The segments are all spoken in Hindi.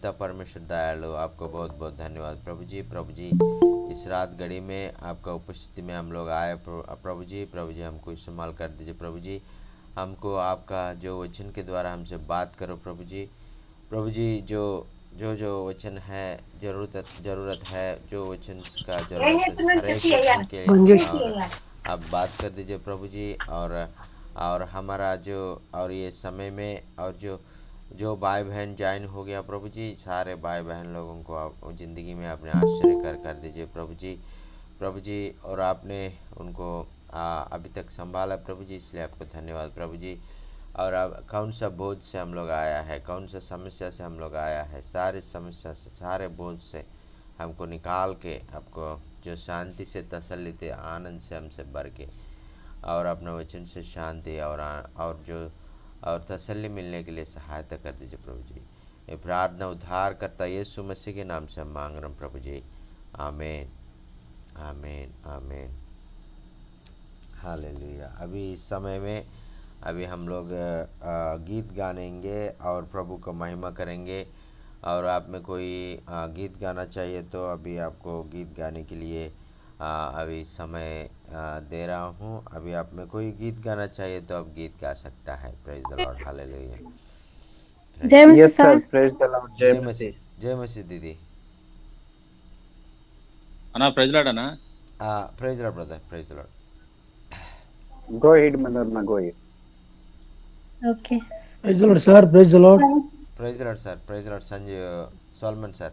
पिता परमेश्वर दयालु, आपको बहुत बहुत धन्यवाद प्रभु जी। प्रभु जी, इस रात घड़ी में आपका उपस्थिति में हम लोग आए प्रभु जी। प्रभु जी, हमको इस्तेमाल कर दीजिए प्रभु जी। हमको आपका जो वचन के द्वारा हमसे बात करो प्रभु जी। प्रभु जी, जो जो जो वचन है, ज़रूरत है, जो वचन का ज़रूरत है हर एक वचन के, और आप बात कर दीजिए प्रभु जी। और हमारा जो, और ये समय में, और जो जो भाई बहन ज्वाइन हो गया प्रभु जी, सारे भाई बहन लोगों को आप ज़िंदगी में अपने आश्चर्य कर दीजिए प्रभु जी। प्रभु जी, और आपने उनको अभी तक संभाला प्रभु जी, इसलिए आपको धन्यवाद प्रभु जी। और अब कौन सा बोझ से हम लोग आया है, कौन सा समस्या से हम लोग आया है, सारी समस्या से, सारे बोझ से हमको निकाल के, आपको जो शांति से, तसल्ली से, आनंद से हमसे भर के, और अपने वचन से शांति और जो और तसल्ली मिलने के लिए सहायता कर दीजिए प्रभु जी। ये प्रार्थना उद्धार करता यीशु मसीह के नाम से हम मांग रहे हैं प्रभु जी। आमीन, आमीन, आमीन। हालेलुया। अभी इस समय में अभी हम लोग गीत गाएंगे और प्रभु को महिमा करेंगे। और आप में कोई गीत गाना चाहिए तो अभी आपको गीत गाने के लिए अभी समय दे रहा हूँ। अभी आप में कोई गीत गाना चाहिए तो अब गीत गा सकता है। Praise the Lord, hallelujah. जय प्रेज, मसीह यस सर, साहब। प्रेज द लॉर्ड, जय जय मसीह, मसीह। जय मसीह दीदी। అన్నా ప్రైజ్ లాడ్ అన్నా. Praise the lord brother, praise the Lord. Go head Manorama, go head. Okay. Praise the Lord sir, praise the lord. Praise the Lord sir, praise the Lord Sanjay Solomon sir.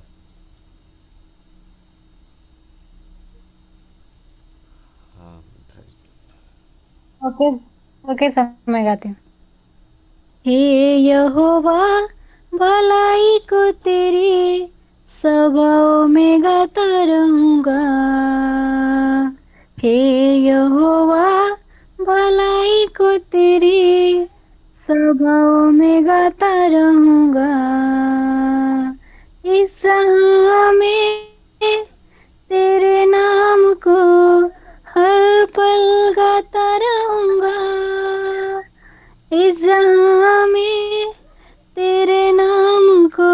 हाँ, प्रेज। ओके, ओके सर, मैं गाती हूँ। हे यहोवा, भलाई को तेरी सभाओं में गाता रहूंगा। हे यहोवा, भलाई को तेरी सभाओं में गाता रहूंगा। इस जहां में तेरे नाम को हर पल गाता रहूंगा। इस जहां में तेरे नाम को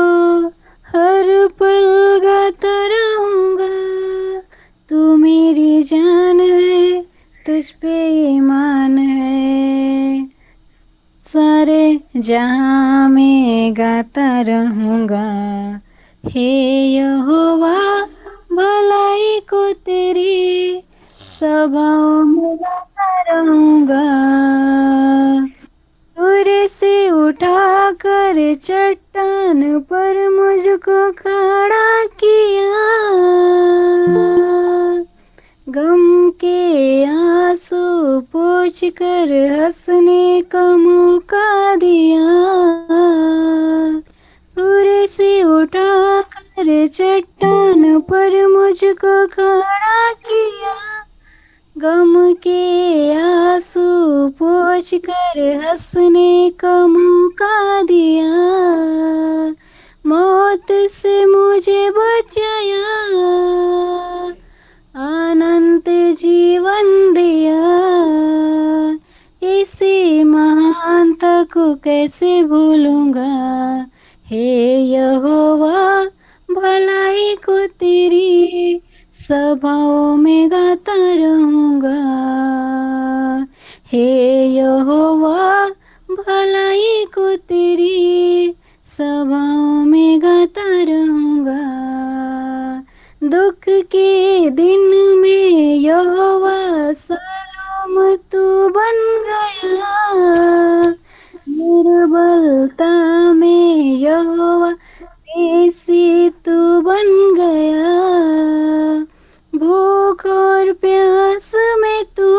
हर पल गाता रहूंगा। तू मेरी जान है, तुझ पे ईमान है, सारे जहां में गाता रहूंगा। हे यहोवा, भलाई को तेरी सभाओं में गाता रहूंगा। सूर्य से उठा कर चट्टान पर मुझको खड़ा किया। गम के आंसू पोंछ कर हंसने का मौका दिया। सूर्य से उठा कर चट्टान पर मुझको खड़ा किया। गम के आंसू पोंछ कर हंसने का मौका दिया। मौत से मुझे बचाया, अनंत जीवन दिया। इसी महानता को कैसे भूलूंगा। हे यहोवा, भलाई को तेरी सभाओं में गाता रहूंगा। हे यहोवा, भलाई को तेरी सभाओं में गाता रहूंगा। दुख के दिन में यहोवा सलाम तू बन गया। निर्बलता में यहोवा देसी तू बन गया। भूख और प्यास में तू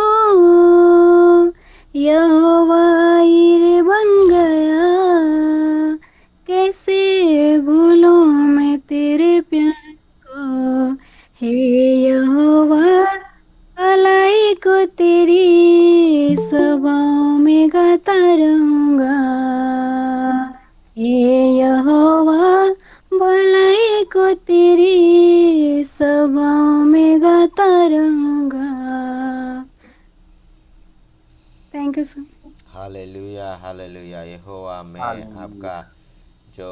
यहोवा ईरे बन गया। कैसे भूलूं मैं तेरे प्यार को। हे यहोवा, भलाई को तेरी सभाओं में गाता रहूंगा। हे यहोवा, भलाई को तेरी सभाओं में गाता रहूंगा। Thank you sir. Hallelujah, hallelujah. यहोवा में हालेलुया। आपका जो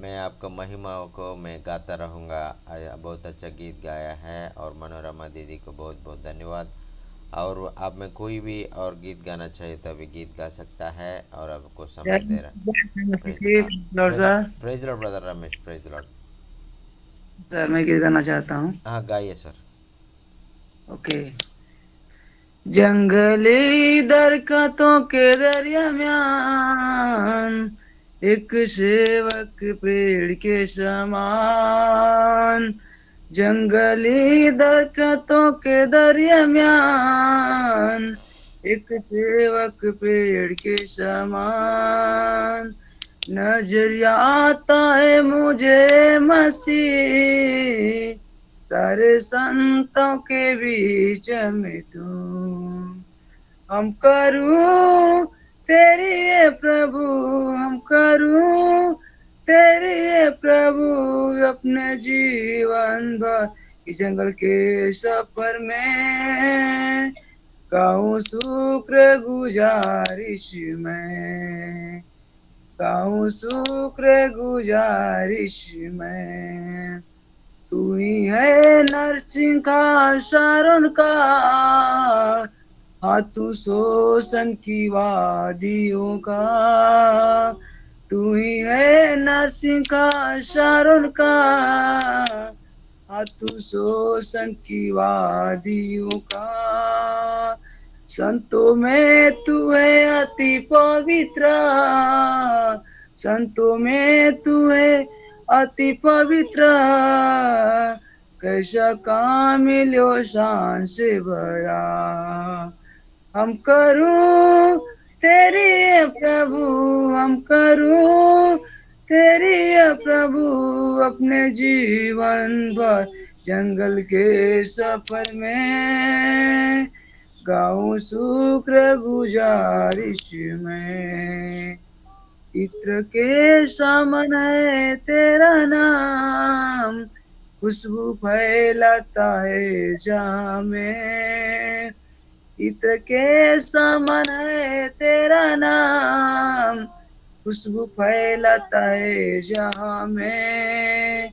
मैं आपका महिमा को मैं गाता रहूँगा। बहुत अच्छा गीत गाया है और मनोरमा दीदी को बहुत बहुत धन्यवाद। और आप में कोई भी और गीत गाना चाहे तो अभी गीत गा सकता है और आपको समय दे रहा। Praise Lord praise sir. Praise Lord brother Ramesh, praise Lord. Sir मैं गीत गाना चाहता हूँ। हाँ गाइए सर। ओके। जंगली दरख्तों के दरमियान एक सेवक पेड़ के समान, जंगली दरख्तों के दरमियान एक सेवक पेड़ के समान, नजर आता है मुझे मसीह सारे संतों के बीच में तू। हम करूं तेरी ये प्रभु, हम करूं तेरी ये प्रभु अपने जीवन भर इस जंगल के सफर में, गाऊं शुक्र गुजारिश में, गाऊं शुक्र गुजारिश में। तू ही है नरसिंह का शारोन का, हाँ तू शोषण की वादियों का, तू ही है नरसिंह का शारोन का, हाँ तू शोषण की वादियों का। संतों में तू है अति पवित्र, संतों में तू है अति पवित्र, कैसा काम मिलो शान से भरा। हम करूं तेरी ये प्रभु, हम करूं तेरी ये प्रभु अपने जीवन भर जंगल के सफर में, गाऊं शुक्र गुजारिश में। इत्र के समान है तेरा नाम, खुशबू फैलाता है जहाँ में। इत्र के समान है तेरा नाम, खुशबू फैलाता है जहाँ में।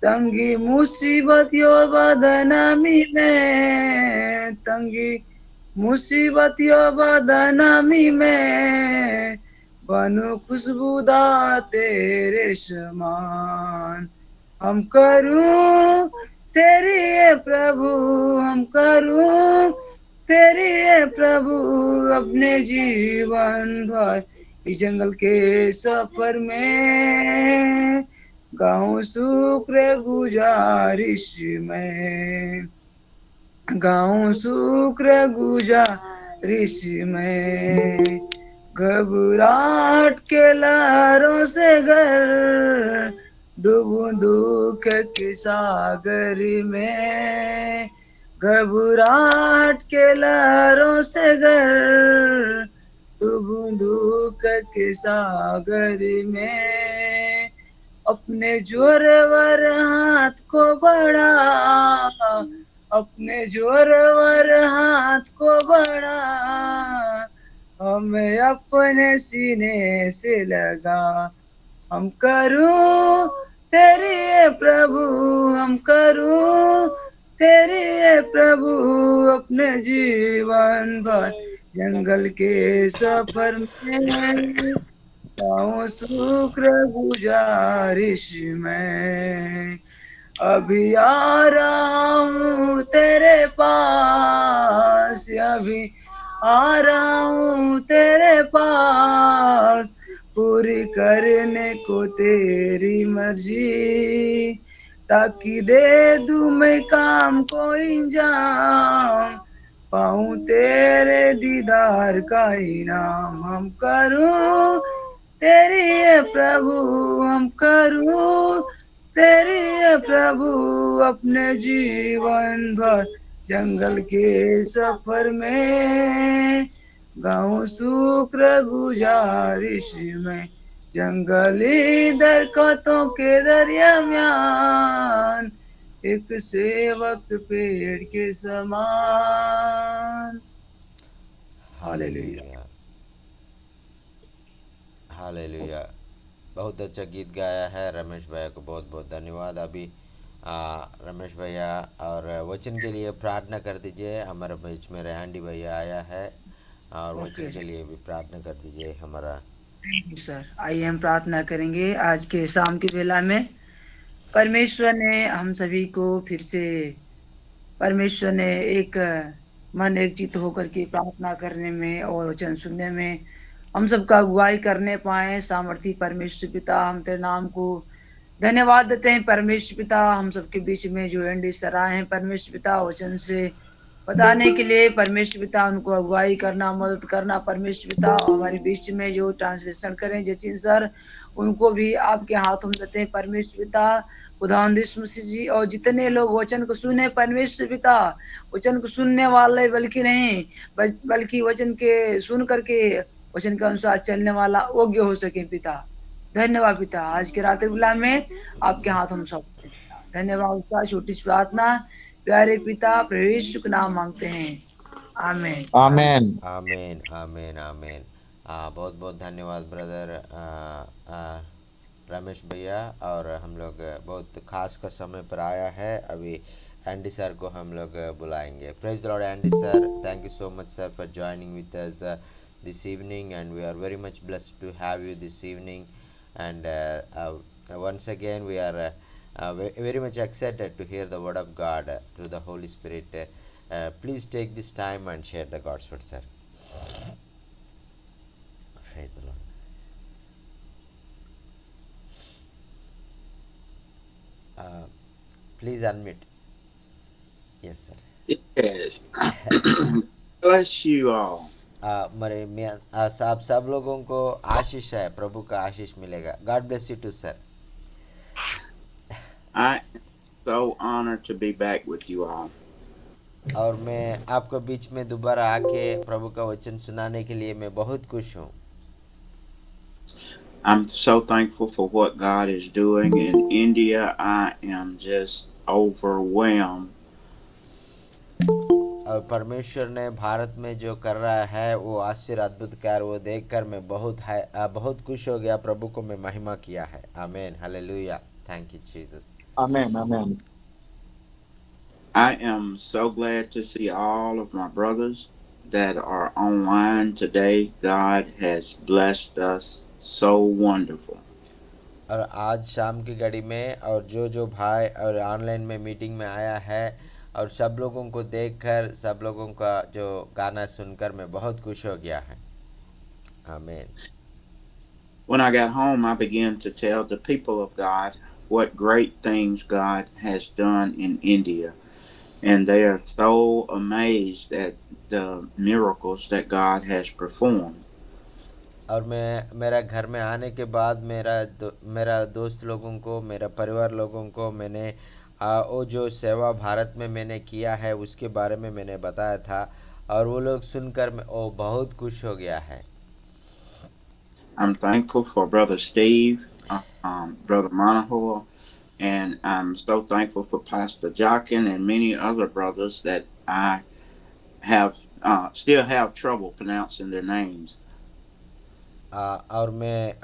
तंगी मुसीबतियों बदनामी में, तंगी मुसीबतियों बदनामी में, बनू खुशबूदार तेरे समान। हम करूं तेरी ये प्रभु, हम करूं तेरी ये प्रभु अपने जीवन भर इस जंगल के सफर में, गाऊं शुक्र गुजारिश में, गाऊं शुक्र गुजारिश में। घबराहट के लहरों से घर डूबूं दुख के सागर में, घबराहट के लहरों से घर डूबूं दुख के सागर में। अपने जोरवर हाथ को बढ़ा, अपने जोरवर हाथ को बढ़ा, हमें अपने सीने से लगा। हम करूं तेरी ये प्रभु, हम करूं तेरी ये प्रभु अपने जीवन भर जंगल के सफर में, गाऊं शुक्र गुजारिश में। अभी आ रहा हूँ तेरे पास, अभी आ रहा हूँ तेरे पास, पूरी करने को तेरी मर्जी, ताकि दे दूं मैं काम को इंजाम, पाऊं तेरे दीदार का इनाम। हम करूं तेरी ये प्रभु, हम करूं तेरी ये प्रभु अपने जीवन भर जंगल के सफर में, गाऊं शुक्र गुजारिश में। जंगली दरख्तों के दरमियान एक सेवक पेड़ के समान। हालेलुया। Hallelujah, hallelujah. बहुत अच्छा गीत गाया है। रमेश भैया को बहुत बहुत धन्यवाद। अभी रमेश भैया और वचन के लिए प्रार्थना कर दीजिए। हमारे बीच में रेहांडी भैया आया है और ओके वचन के लिए भी प्रार्थना कर दीजिए हमारा। सर, आइए हम प्रार्थना करेंगे आज के शाम की बेला में। परमेश्वर ने हम सभी को फिर से, परमेश्वर ने एक मन एक चित होकर के प्रार्थना करने में और वचन सुनने में हम सबका अगुवाई करने पाए। सामर्थी परमेश्वर पिता, हम तेरे नाम को धन्यवाद देते हैं। परमेश्वर पिता, हम सबके बीच में जो एंडी सर आए हैं परमेश्वर पिता, वचन से बताने के लिए परमेश्वर पिता, उनको अगुवाई करना, मदद करना परमेश्वर पिता। हमारे बीच में जो ट्रांसलेशन करें जतिन सर, उनको भी आपके हाथों में देते हैं परमेश्वर पिता। खुदावंद यीशु मसीह जी, और जितने लोग वचन को सुने परमेश्वर पिता, वचन को सुनने वाले बल्कि नहीं, बल्कि वचन के सुन करके वचन के अनुसार चलने वाला योग्य हो सके पिता। धन्यवाद पिता, आज के रात्रि बेला में आपके हाथ हम सौंपते हैं पिता। धन्यवाद पिता। छोटी सी प्रार्थना प्यारे पिता प्रभु यीशु के नाम मांगते हैं, आमीन। Amen. आमीन आमीन आमीन। बहुत बहुत धन्यवाद ब्रदर रमेश भैया। और हम लोग बहुत खास का समय पर आया है। अभी एंडी सर को हम लोग बुलाएंगे। Praise the Lord Andy sir, thank you so much sir for joining with us this evening, and we are very much blessed to have you this evening. And once again we are very much excited to hear the word of God through the Holy Spirit. Please take this time and share the God's word, sir. Praise the Lord. Please unmute. Yes, sir. Yes. Bless you all. मरे मियाँ आप सब लोगों को आशीष है, प्रभु का आशीष मिलेगा। God bless you too, sir. I am so honored to be back with you all. और मैं आपको बीच में दोबारा आके प्रभु का वचन सुनाने के लिए मैं बहुत खुश हूँ। I'm so thankful for what God is doing in India. I am just overwhelmed. और परमेश्वर ने भारत में जो कर रहा है वो आश्चर्य अद्भुत कार्य वो देखकर मैं बहुत खुश हो गया। प्रभु को मैं महिमा किया है। आमीन, hallelujah, thank you Jesus. Amen. Amen. I am so glad to see all of my brothers that are online today. God has blessed us so wonderful. और आज शाम की घड़ी में और जो भाई और ऑनलाइन में मीटिंग में आया है और सब लोगों को देखकर, सब लोगों का जो गाना सुनकर मैं बहुत खुश हो गया है। आमीन। When I got home, I began to tell the people of God what great things God has done in India. And they are so amazed at the miracles that God has performed. और मैं मेरा घर में आने के बाद मेरा दोस्त लोगों को, मेरा परिवार लोगों को मैंने वो जो सेवा भारत में मैंने किया है उसके बारे में मैंने बताया था और वो लोग सुनकर वो बहुत खुश हो गया है। I'm thankful for Brother Steve, Brother Monahoy, and I'm so thankful for Pastor Jockin and many other brothers that I have still have trouble pronouncing their names. और मैं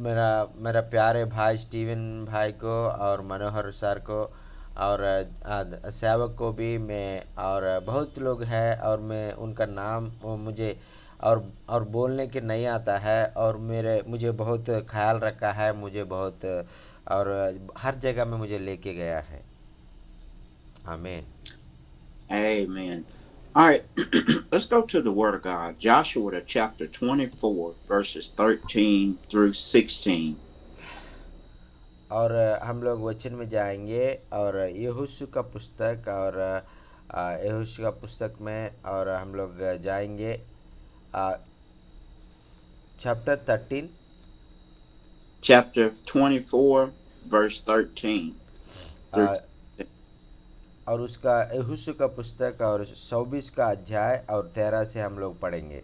मेरा प्यारे भाई स्टीवन भाई को और मनोहर सर को और सेवक को भी मैं, और बहुत लोग हैं और मैं उनका नाम मुझे और बोलने के नहीं आता है और मुझे बहुत ख्याल रखा है, मुझे बहुत और हर जगह में मुझे लेके गया है। आमीन। Amen. All right, let's go to the Word of God. Joshua chapter 24, verses 13 through 16. और हम लोग वचन में जाएंगे और यहोशू का पुस्तक और यहोशू का पुस्तक में और हम लोग जाएंगे Chapter 24, verse 13 through और उसका यहोशू का पुस्तक और 24 का अध्याय और 13 से हम लोग पढ़ेंगे।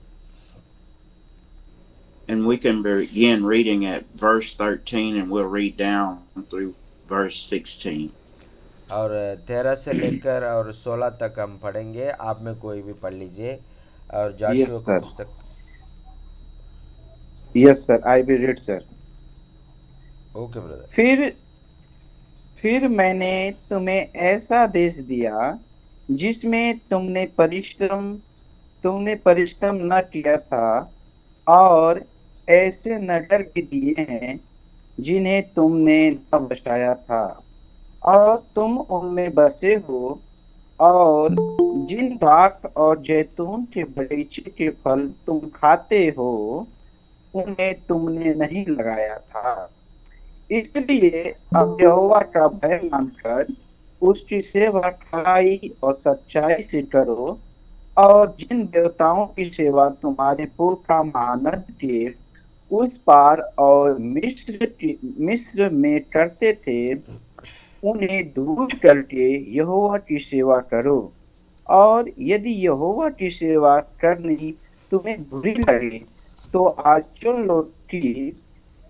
And we can begin reading at verse 13 and we'll read down through verse 16. और 13 से लेकर और 16 तक हम पढ़ेंगे। आप में कोई भी पढ़ लीजिए। और जोशुआ का पुस्तक। Yes, sir. I will read, sir. Okay brother. फिर मैंने तुम्हें ऐसा देश दिया जिसमें तुमने परिश्रम न किया था, और ऐसे नगर भी दिए हैं जिन्हें तुमने न बसाया था, और तुम उनमें बसे हो, और जिन दाख और जैतून के बगीचे के फल तुम खाते हो, उन्हें तुमने नहीं लगाया था। इसलिए अब यहोवा का भय मानकर उसकी सेवा खराई और सच्चाई से करो, और जिन देवताओं की सेवा तुम्हारे पुरखा महानद के उस पार और मिस्र में करते थे, उन्हें दूर करके यहोवा की सेवा करो। और यदि यहोवा की सेवा करनी तुम्हें बुरी लगे, तो आज चुन लो कि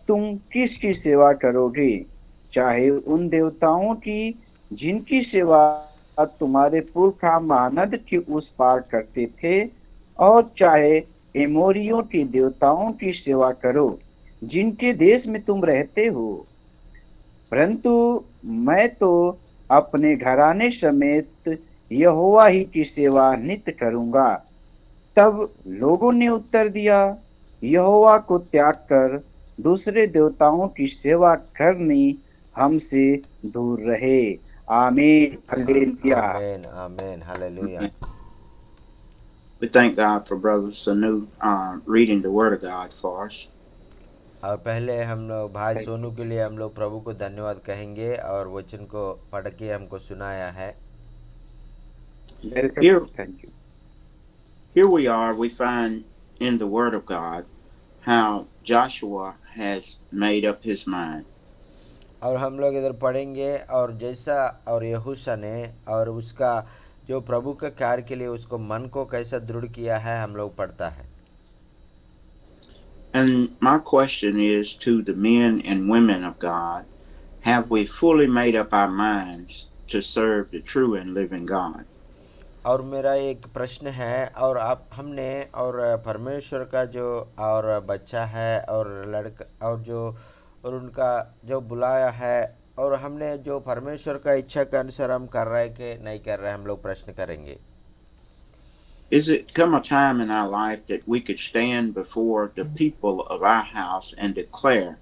तुम किसकी सेवा करोगे, चाहे उन देवताओं की जिनकी सेवा तुम्हारे पुरखा महानद के उस पार करते थे, और चाहे एमोरियों के देवताओं की सेवा करो जिनके देश में तुम रहते हो। परंतु मैं तो अपने घराने समेत यहोवा ही की सेवा नित्य करूंगा। तब लोगों ने उत्तर दिया, यहोवा को त्याग कर दूसरे देवताओं की सेवा करनी हमसे दूर रहे। आमीन, hallelujah. Amen amen hallelujah. We thank God for Brother Sanu reading the Word of God for us. और पहले हम लोग भाई सोनू के लिए हम लोग प्रभु को धन्यवाद कहेंगे और वचन को पढ़ के हमको सुनाया है। Here, here we are, we find in the Word of God how Joshua has made up his mind. और हम लोग इधर पढ़ेंगे और जैसा और यहोशू ने और उसका जो प्रभु के कार्य के लिए उसको मन को कैसा दृढ़ किया है हम लोग पढ़ता है। And my question is to the men and women of God, have we fully made up our minds to serve the true and living God? और मेरा एक प्रश्न है और आप हमने और परमेश्वर का जो और बच्चा है और लड़का और जो और उनका जो बुलाया है और हमने जो परमेश्वर का इच्छा के अनुसार हम कर रहे हैं कि नहीं कर रहे हैं, हम लोग प्रश्न करेंगे। Is it come a time in our life that we could stand before the people of our house and declare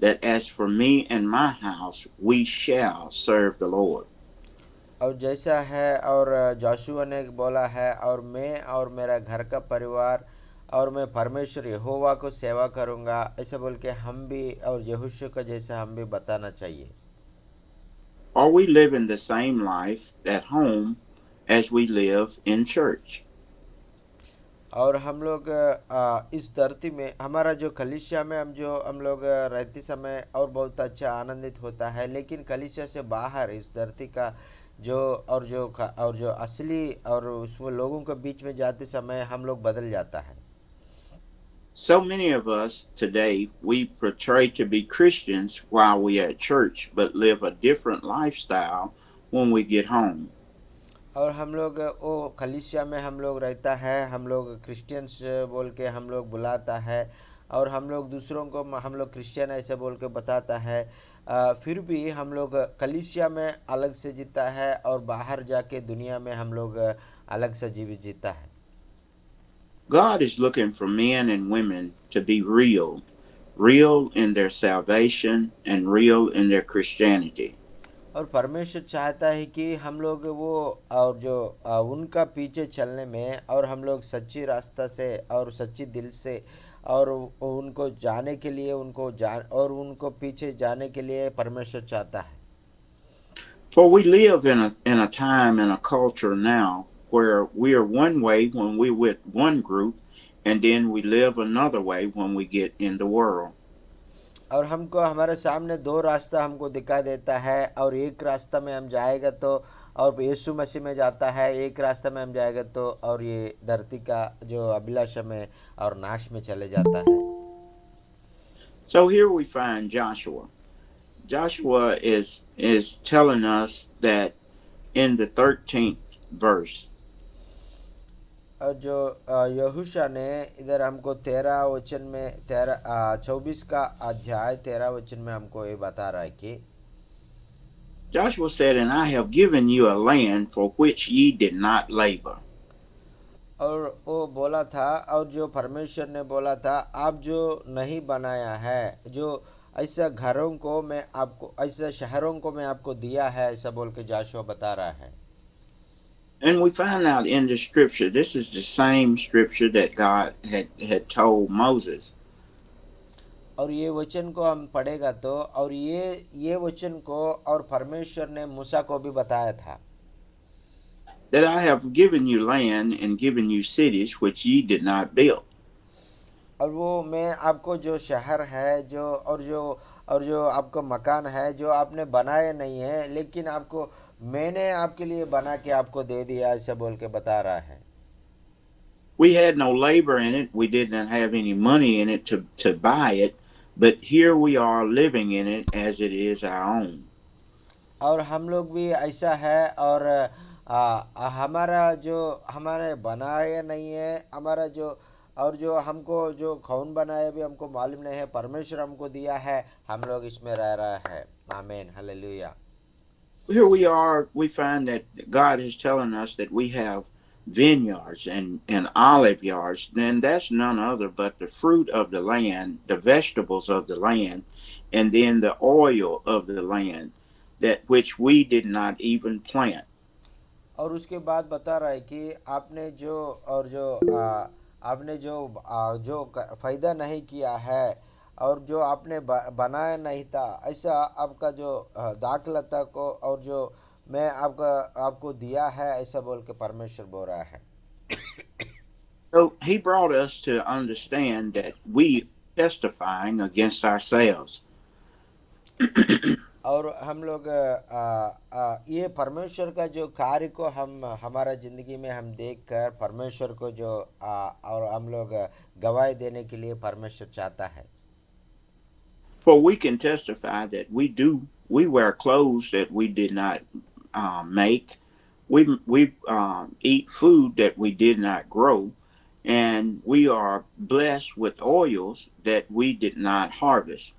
that as for me and my house, we shall serve the Lord? और जैसा है और जोशुआ ने बोला है और मैं और मेरा घर का परिवार और मैं परमेश्वर यहोवा को सेवा करूंगा, ऐसा बोल के हम भी और यहोशू का जैसा हम भी बताना चाहिए। Are we living the same life at home as we live in church? और हम लोग इस धरती में हमारा जो कलीसिया में हम लोग रहते समय और बहुत अच्छा आनंदित होता है, लेकिन कलीसिया से बाहर इस धरती का जो असली और उसमें लोगों के बीच में जाते समय हम लोग बदल जाता है। So many of us today, we portray to be Christians while we are at church, but live a different lifestyle when we get home. और हम लोग वो कलीसिया में हम लोग रहता है, हम लोग क्रिश्चियंस बोल के हम लोग बुलाता है और हम लोग दूसरों को हम लोग क्रिश्चियन ऐसे बोल के बताता है, फिर भी हम लोग कलीसिया में अलग से जीता है और बाहर जाके दुनिया में हम लोग अलग से जीवित जीता है। God is looking for men and women to be real, real in their salvation and real in their Christianity. और परमेश्वर चाहता है कि हम लोग वो और जो उनका पीछे चलने में और हम लोग सच्ची रास्ता से और सच्ची दिल से और उनको जाने के लिए उनको पीछे जाने के लिए परमेश्वर चाहता है। For we live in a time and a culture now where we are one way when we're with one group, and then we live another way when we get in the world. और हमको हमारे सामने दो रास्ता हमको दिखाई देता है और एक रास्ता में हम जाएगा तो और यीशु मसीह में जाता है, एक रास्ता में हम जाएगा तो और ये धरती का जो अभिलाषा में और नाश में चले जाता है। So here we find Joshua. Joshua is telling us that in the 13th verse. और जो यहोशू ने इधर हमको 13 वचन में 24 का अध्याय 13 वचन में हमको ये बता रहा है कि Joshua said, "And I have given you a land for which ye did not labor." और वो बोला था, और जो परमेश्वर ने बोला था, आप जो नहीं बनाया है, जो ऐसा घरों को मैं आपको, ऐसा शहरों को मैं आपको दिया है, ऐसा बोल के जाशुआ बता रहा है। And we find out in the scripture, this is the same scripture that God had told Moses. और ये वचन को हम पढ़ेगा तो, और ये वचन को और परमेश्वर ने मूसा को भी बताया था, that I have given you land and given you cities which ye did not build. और वो मैं आपको जो शहर है, जो आपको मकान है, जो आपने बनाए नहीं है, लेकिन आपको मैंने आपके लिए बना के आपको दे दिया, ऐसा बोल के बता रहा है। We had no labor in it. We did not have any money in it to buy it. But here we are living in it as it is our own. और हम लोग भी ऐसा है, और हमारा जो हमारे बनाए नहीं है, हमारा जो, और जो हमको जो कौन बनाए भी हमको मालूम नहीं है, परमेश्वर हमको दिया है, हम लोग इसमें रह रहा है। आमीन, hallelujah. Here we are, we find that God is telling us that we have vineyards and olive yards. Then that's none other but the fruit of the land, the vegetables of the land, and then the oil of the land, that which we did not even plant. और उसके बाद बता रहा है कि आपने जो, और जो आपने जो फायदा नहीं किया है, और जो आपने बनाया नहीं था, ऐसा आपका जो दाखलता को, और जो मैं आपको दिया है, ऐसा बोल के परमेश्वर बोल रहा है। So he brought us to understand that we testifying against ourselves. और हम लोग ये परमेश्वर का जो कार्य को हम हमारा ज़िंदगी में हम देखकर परमेश्वर को जो और हम लोग गवाही देने के लिए परमेश्वर चाहता है। For we can testify that we wear clothes that we did not make. We eat food that we did not grow, and we are blessed with oils that we did not harvest.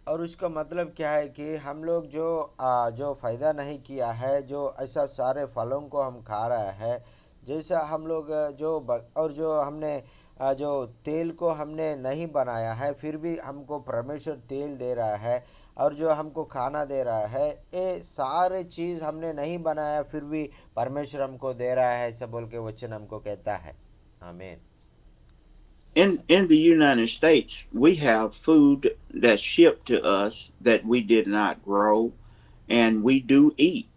और उसका मतलब क्या है कि हम लोग जो फ़ायदा नहीं किया है, जो ऐसा सारे फलों को हम खा रहे हैं, जैसा हम लोग और जो हमने जो तेल को हमने नहीं बनाया है, फिर भी हमको परमेश्वर तेल दे रहा है, और जो हमको खाना दे रहा है, ये सारे चीज़ हमने नहीं बनाया, फिर भी परमेश्वर हमको दे रहा है, ऐसा बोल के वचन हमको कहता है। आमीन। In the United States, we have food that's shipped to us that we did not grow, and we do eat.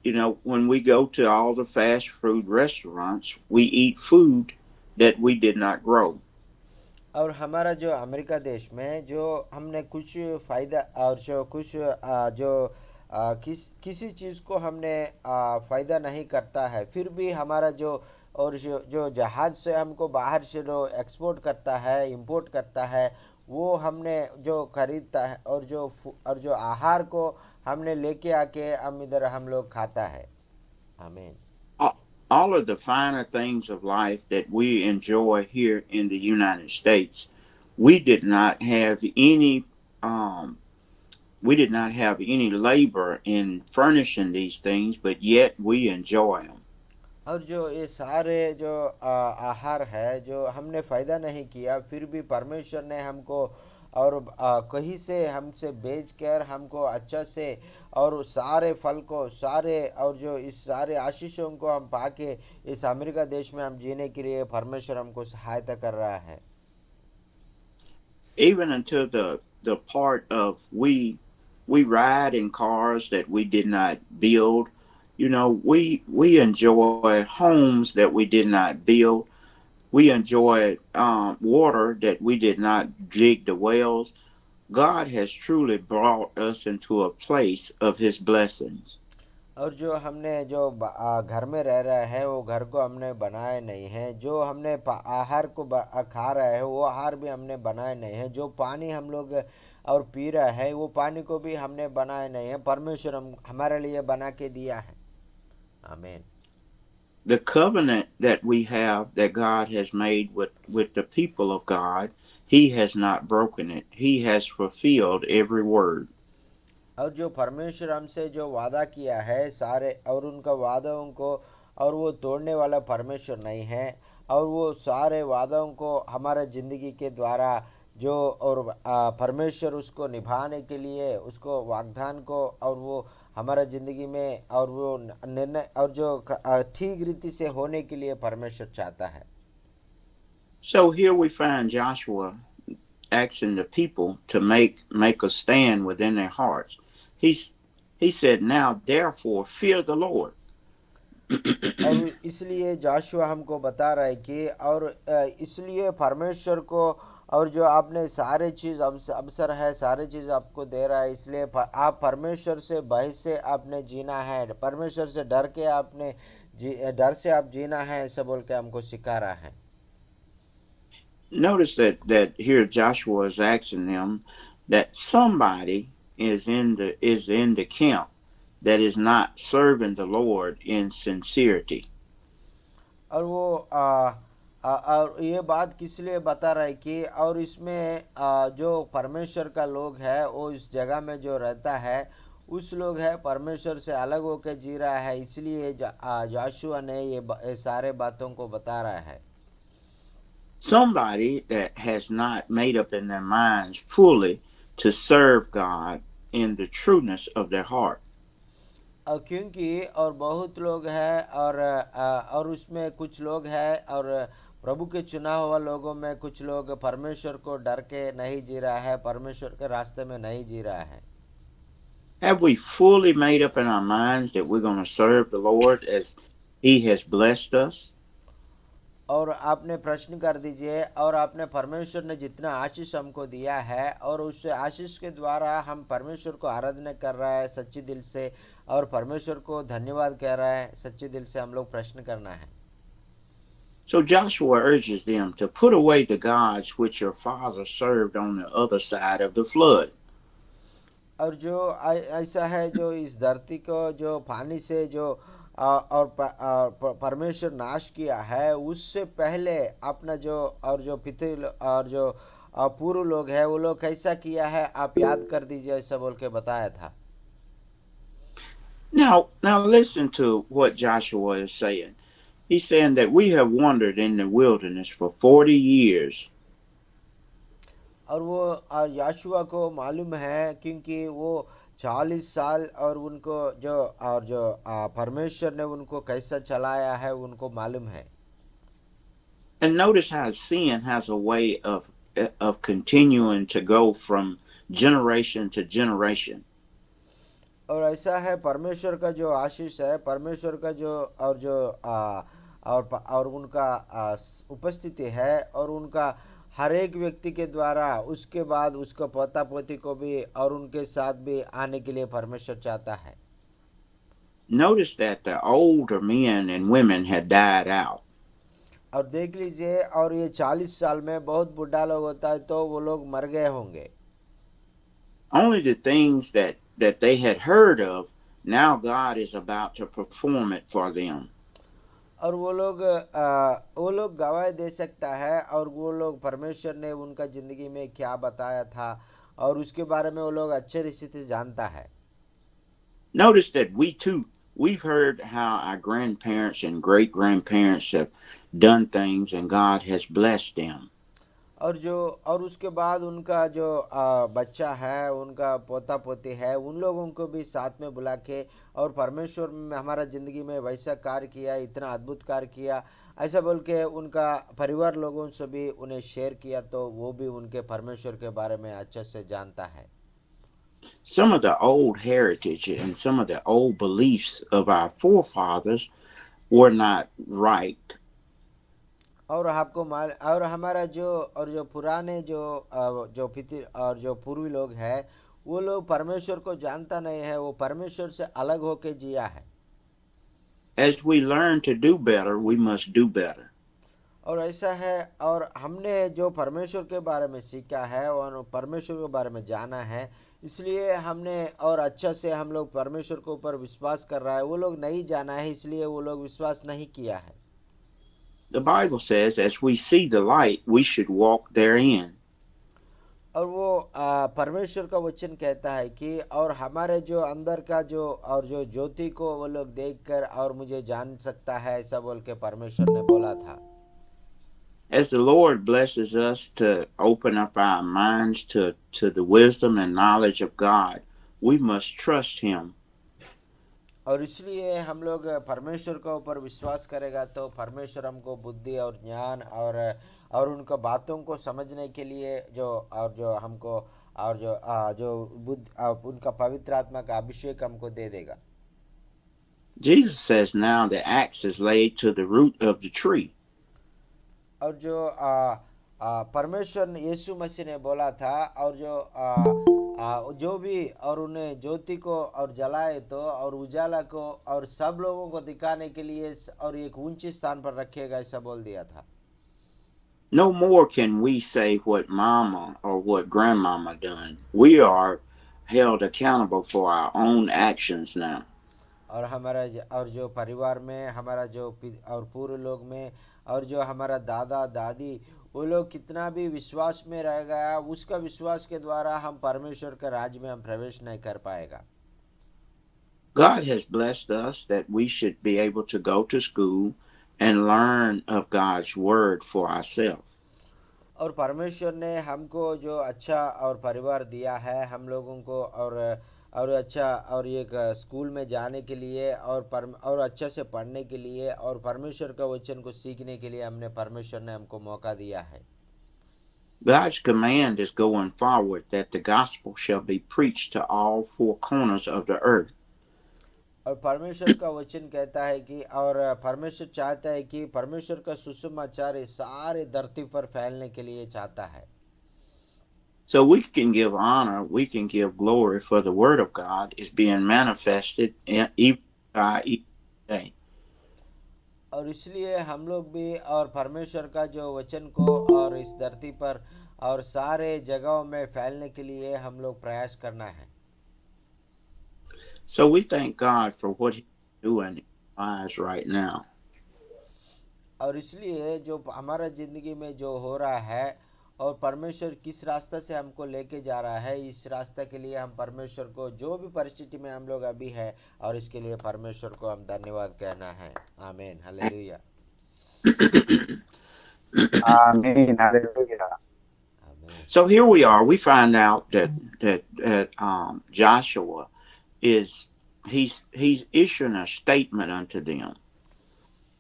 You know, when we go to all the fast food restaurants, we eat food that we did not grow. और हमारा जो अमेरिका देश में जो हमने कुछ फ़ायदा, और जो कुछ किसी चीज़ को हमने फ़ायदा नहीं करता है, फिर भी हमारा जो जहाज़ से हमको बाहर से जो एक्सपोर्ट करता है, इंपोर्ट करता है, वो हमने जो खरीदता है, और जो आहार को हमने लेके आके हम इधर हम लोग खाता है। आमीन। All of the finer things of life that we enjoy here in the United States, we did not have any labor in furnishing these things, but yet we enjoy them. और जो ये सारे जो आहार है, जो हमने फ़ायदा नहीं किया, फिर भी परमेश्वर ने हमको और कहीं से हमसे बेच कर हमको अच्छा से, और सारे फल को सारे, और जो इस सारे आशीषों को हम पाके इस अमेरिका देश में हम जीने के लिए परमेश्वर हमको सहायता कर रहा है। Even until the part of we ride in cars that we did not build. You know, we enjoy homes that we did not build. We enjoy water that we did not dig the wells. God has truly brought us into a place of his blessings. और जो हमने जो घर में रह रहे हैं, वो घर को हमने बनाए नहीं है, जो हमने आहार को खा रहे हैं, वो आहार भी हमने बनाए नहीं है, जो पानी हम लोग और पी रहे हैं, वो पानी को भी हमने बनाए नहीं है, परमेश्वर हमारे लिए बना के दिया है। आमीन। the covenant that we have, that God has made with the people of God, he has not broken it. He has fulfilled every word. और जो परमेश्वर हमसे जो वादा किया है सारे, और उनका वादों को, और वो तोड़ने वाला परमेश्वर नहीं है, और वो सारे वादों को हमारे ज़िंदगी के द्वारा जो, और परमेश्वर उसको निभाने के लिए उसको वाग्दान को, और वो हमारा ज़िंदगी में, और वो निर्णय, और जो ठीक रीति से होने के लिए परमेश्वर चाहता है. So here we find Joshua asking the people to make a stand within their hearts. He said, "Now therefore fear the Lord." और इसलिए जाशुआ हमको बता रहा है कि और इसलिए परमेश्वर को, और जो आपने सारे चीज़ अवसर है, सारे चीज़ आपको दे रहा है, इसलिए आप परमेश्वर से भय से आपने जीना है, परमेश्वर से डर के आपने डर से आप जीना है, ऐसा बोल के हमको सिखा रहा है. Notice that here Joshua is asking them that somebody is in the camp that is not serving the Lord in sincerity. और वो और ये बात किस लिए बता रहा है कि, और इसमें जो परमेश्वर का लोग है वो इस जगह में जो रहता है उस लोग है परमेश्वर से अलग होकर जी रहा है, इसलिए जाशुआ ने ये सारे बातों को बता रहा है. Somebody that has not made up in their minds fully to serve God in the trueness of their heart. और क्योंकि और बहुत लोग हैं, और उसमें कुछ लोग हैं, और प्रभु के चुना हुआ लोगों में कुछ लोग परमेश्वर को डर के नहीं जी रहा है, परमेश्वर के रास्ते में नहीं जी रहा है. Have we fully made up in our minds that we're going to serve the Lord as he has blessed us? और आपने प्रश्न कर दीजिए, और आपने परमेश्वर ने जितना आशीष हमको दिया है, और उस आशीष के द्वारा हम परमेश्वर को आराधना कर रहा है सच्चे दिल से, और परमेश्वर को धन्यवाद कह रहा है सच्चे दिल से, हम लोग प्रश्न करना है. So Joshua urges them to put away the gods which your father served on the other side of the flood. और जो ऐसा है जो इस धरती को जो पानी से जो और परमेश्वर नाश किया है, उससे पहले अपना जो, और जो पितृ और जो पूर्व लोग है वो लोग कैसा किया है आप याद कर दीजिए, ऐसा बोल के बताया था. Now listen to what Joshua is saying. He's saying that we have wandered in the wilderness for 40 years. और वो याशुआ को मालूम है, क्योंकि वो 40 साल और उनको जो, और जो परमेश्वर ने उनको कैसा चलाया है उनको मालूम है. And notice how sin has a way of continuing to go from generation to generation. और ऐसा है परमेश्वर का जो आशीष है, परमेश्वर का जो, और जो और उनका उपस्थिति है, और उनका हर एक व्यक्ति के द्वारा उसके बाद उसको पोता पोती को भी और उनके साथ भी आने के लिए परमेश्वर चाहता है. Notice that the older men and women had died out. और देख लीजिए, और ये 40 साल में बहुत बुढ़ा लोग होता है तो वो लोग मर गए होंगे. Only the things that they had heard of, now God is about to perform it for them. और वो लोग गवाही दे सकता है, और वो लोग परमेश्वर ने उनका जिंदगी में क्या बताया था, और उसके बारे में वो लोग अच्छे रीति से जानता है. Notice that we've heard how our grandparents and great grandparents have done things and God has blessed them. और उसके बाद उनका जो बच्चा है, उनका पोता पोती है, उन लोगों को भी साथ में बुला के, और परमेश्वर में हमारा ज़िंदगी में वैसा कार्य किया, इतना अद्भुत कार्य किया, ऐसा बोल के उनका परिवार लोगों से भी उन्हें शेयर किया, तो वो भी उनके परमेश्वर के बारे में अच्छे से जानता है. Some of the old heritage and some of the old beliefs of our forefathers were not right. और आपको और हमारा जो पुराने जो पितृ और जो पूर्वी लोग हैं, वो लोग परमेश्वर को जानता नहीं है, वो परमेश्वर से अलग होके जिया है. As we learn to do better, we must do better. और ऐसा है, और हमने जो परमेश्वर के बारे में सीखा है और परमेश्वर के बारे में जाना है, इसलिए हमने और अच्छा से हम लोग परमेश्वर के ऊपर विश्वास कर रहा है। वो लोग नहीं जाना है, इसलिए वो लोग विश्वास नहीं किया है। The Bible says, as we see the light, we should walk therein. और वो परमेश्वर का वचन कहता है कि और हमारे जो अंदर का जो और जो ज्योति को वो लोग देखकर और मुझे जान सकता है, ऐसा बोल के परमेश्वर ने बोला था। As the Lord blesses us to open up our minds to the wisdom and knowledge of God, we must trust Him. और इसलिए हम लोग परमेश्वर के ऊपर विश्वास करेगा तो परमेश्वर हमको बुद्धि और ज्ञान और उनको बातों को समझने के लिए जो हमको और जो बुद्धि उनका पवित्र आत्मा का अभिषेक हमको दे देगा। Jesus says, now the axe is laid to the root of the tree. और जो परमेश्वर यीशु मसीह ने बोला था, और जो भी और उन्हें ज्योति को और जलाए तो और उजाला को और सब लोगों को दिखाने के लिए और एक ऊंचे स्थान पर रखेगा, ऐसा बोल दिया था। No more can we say what mama or what grandmama done. We are held accountable for our own actions now. और हमारा और जो परिवार में हमारा जो और पूर्व लोग में और जो हमारा दादा दादी, वो लोग कितना भी विश्वास में रह गया, उसका विश्वास के द्वारा हम परमेश्वर के राज्य में हम प्रवेश नहीं कर पाएगा। God has blessed us that we should be able to go to school and learn of God's word for ourselves. और परमेश्वर ने हमको जो अच्छा और परिवार दिया है हम लोगों को, और अच्छा और एक स्कूल में जाने के लिए और अच्छा से पढ़ने के लिए और परमेश्वर का वचन को सीखने के लिए हमने परमेश्वर ने हमको मौका दिया है। God's command is going forward that the gospel shall be preached to all four corners of the earth. और परमेश्वर का वचन कहता है कि और परमेश्वर चाहता है कि परमेश्वर का सुसमाचार इस सारे धरती पर फैलने के लिए चाहता है। So we can give honor, we can give glory, for the word of God is being manifested each day. और इसलिए हम लोग भी और परमेश्वर का जो वचन को और इस धरती पर और सारे जगहों में फैलने के लिए हम लोग प्रयास करना है। So we thank God for what He's doing in our lives right now. और इसलिए जो हमारा जिंदगी में जो हो रहा है और परमेश्वर किस रास्ते से हमको लेके जा रहा है, इस रास्ते के लिए हम परमेश्वर को जो भी परिस्थिति में हम लोग अभी है और इसके लिए परमेश्वर को हम धन्यवाद कहना है। आमीन, हालेलुया। आमीन, hallelujah. So here we are. We find out that Joshua he's issuing a statement unto them.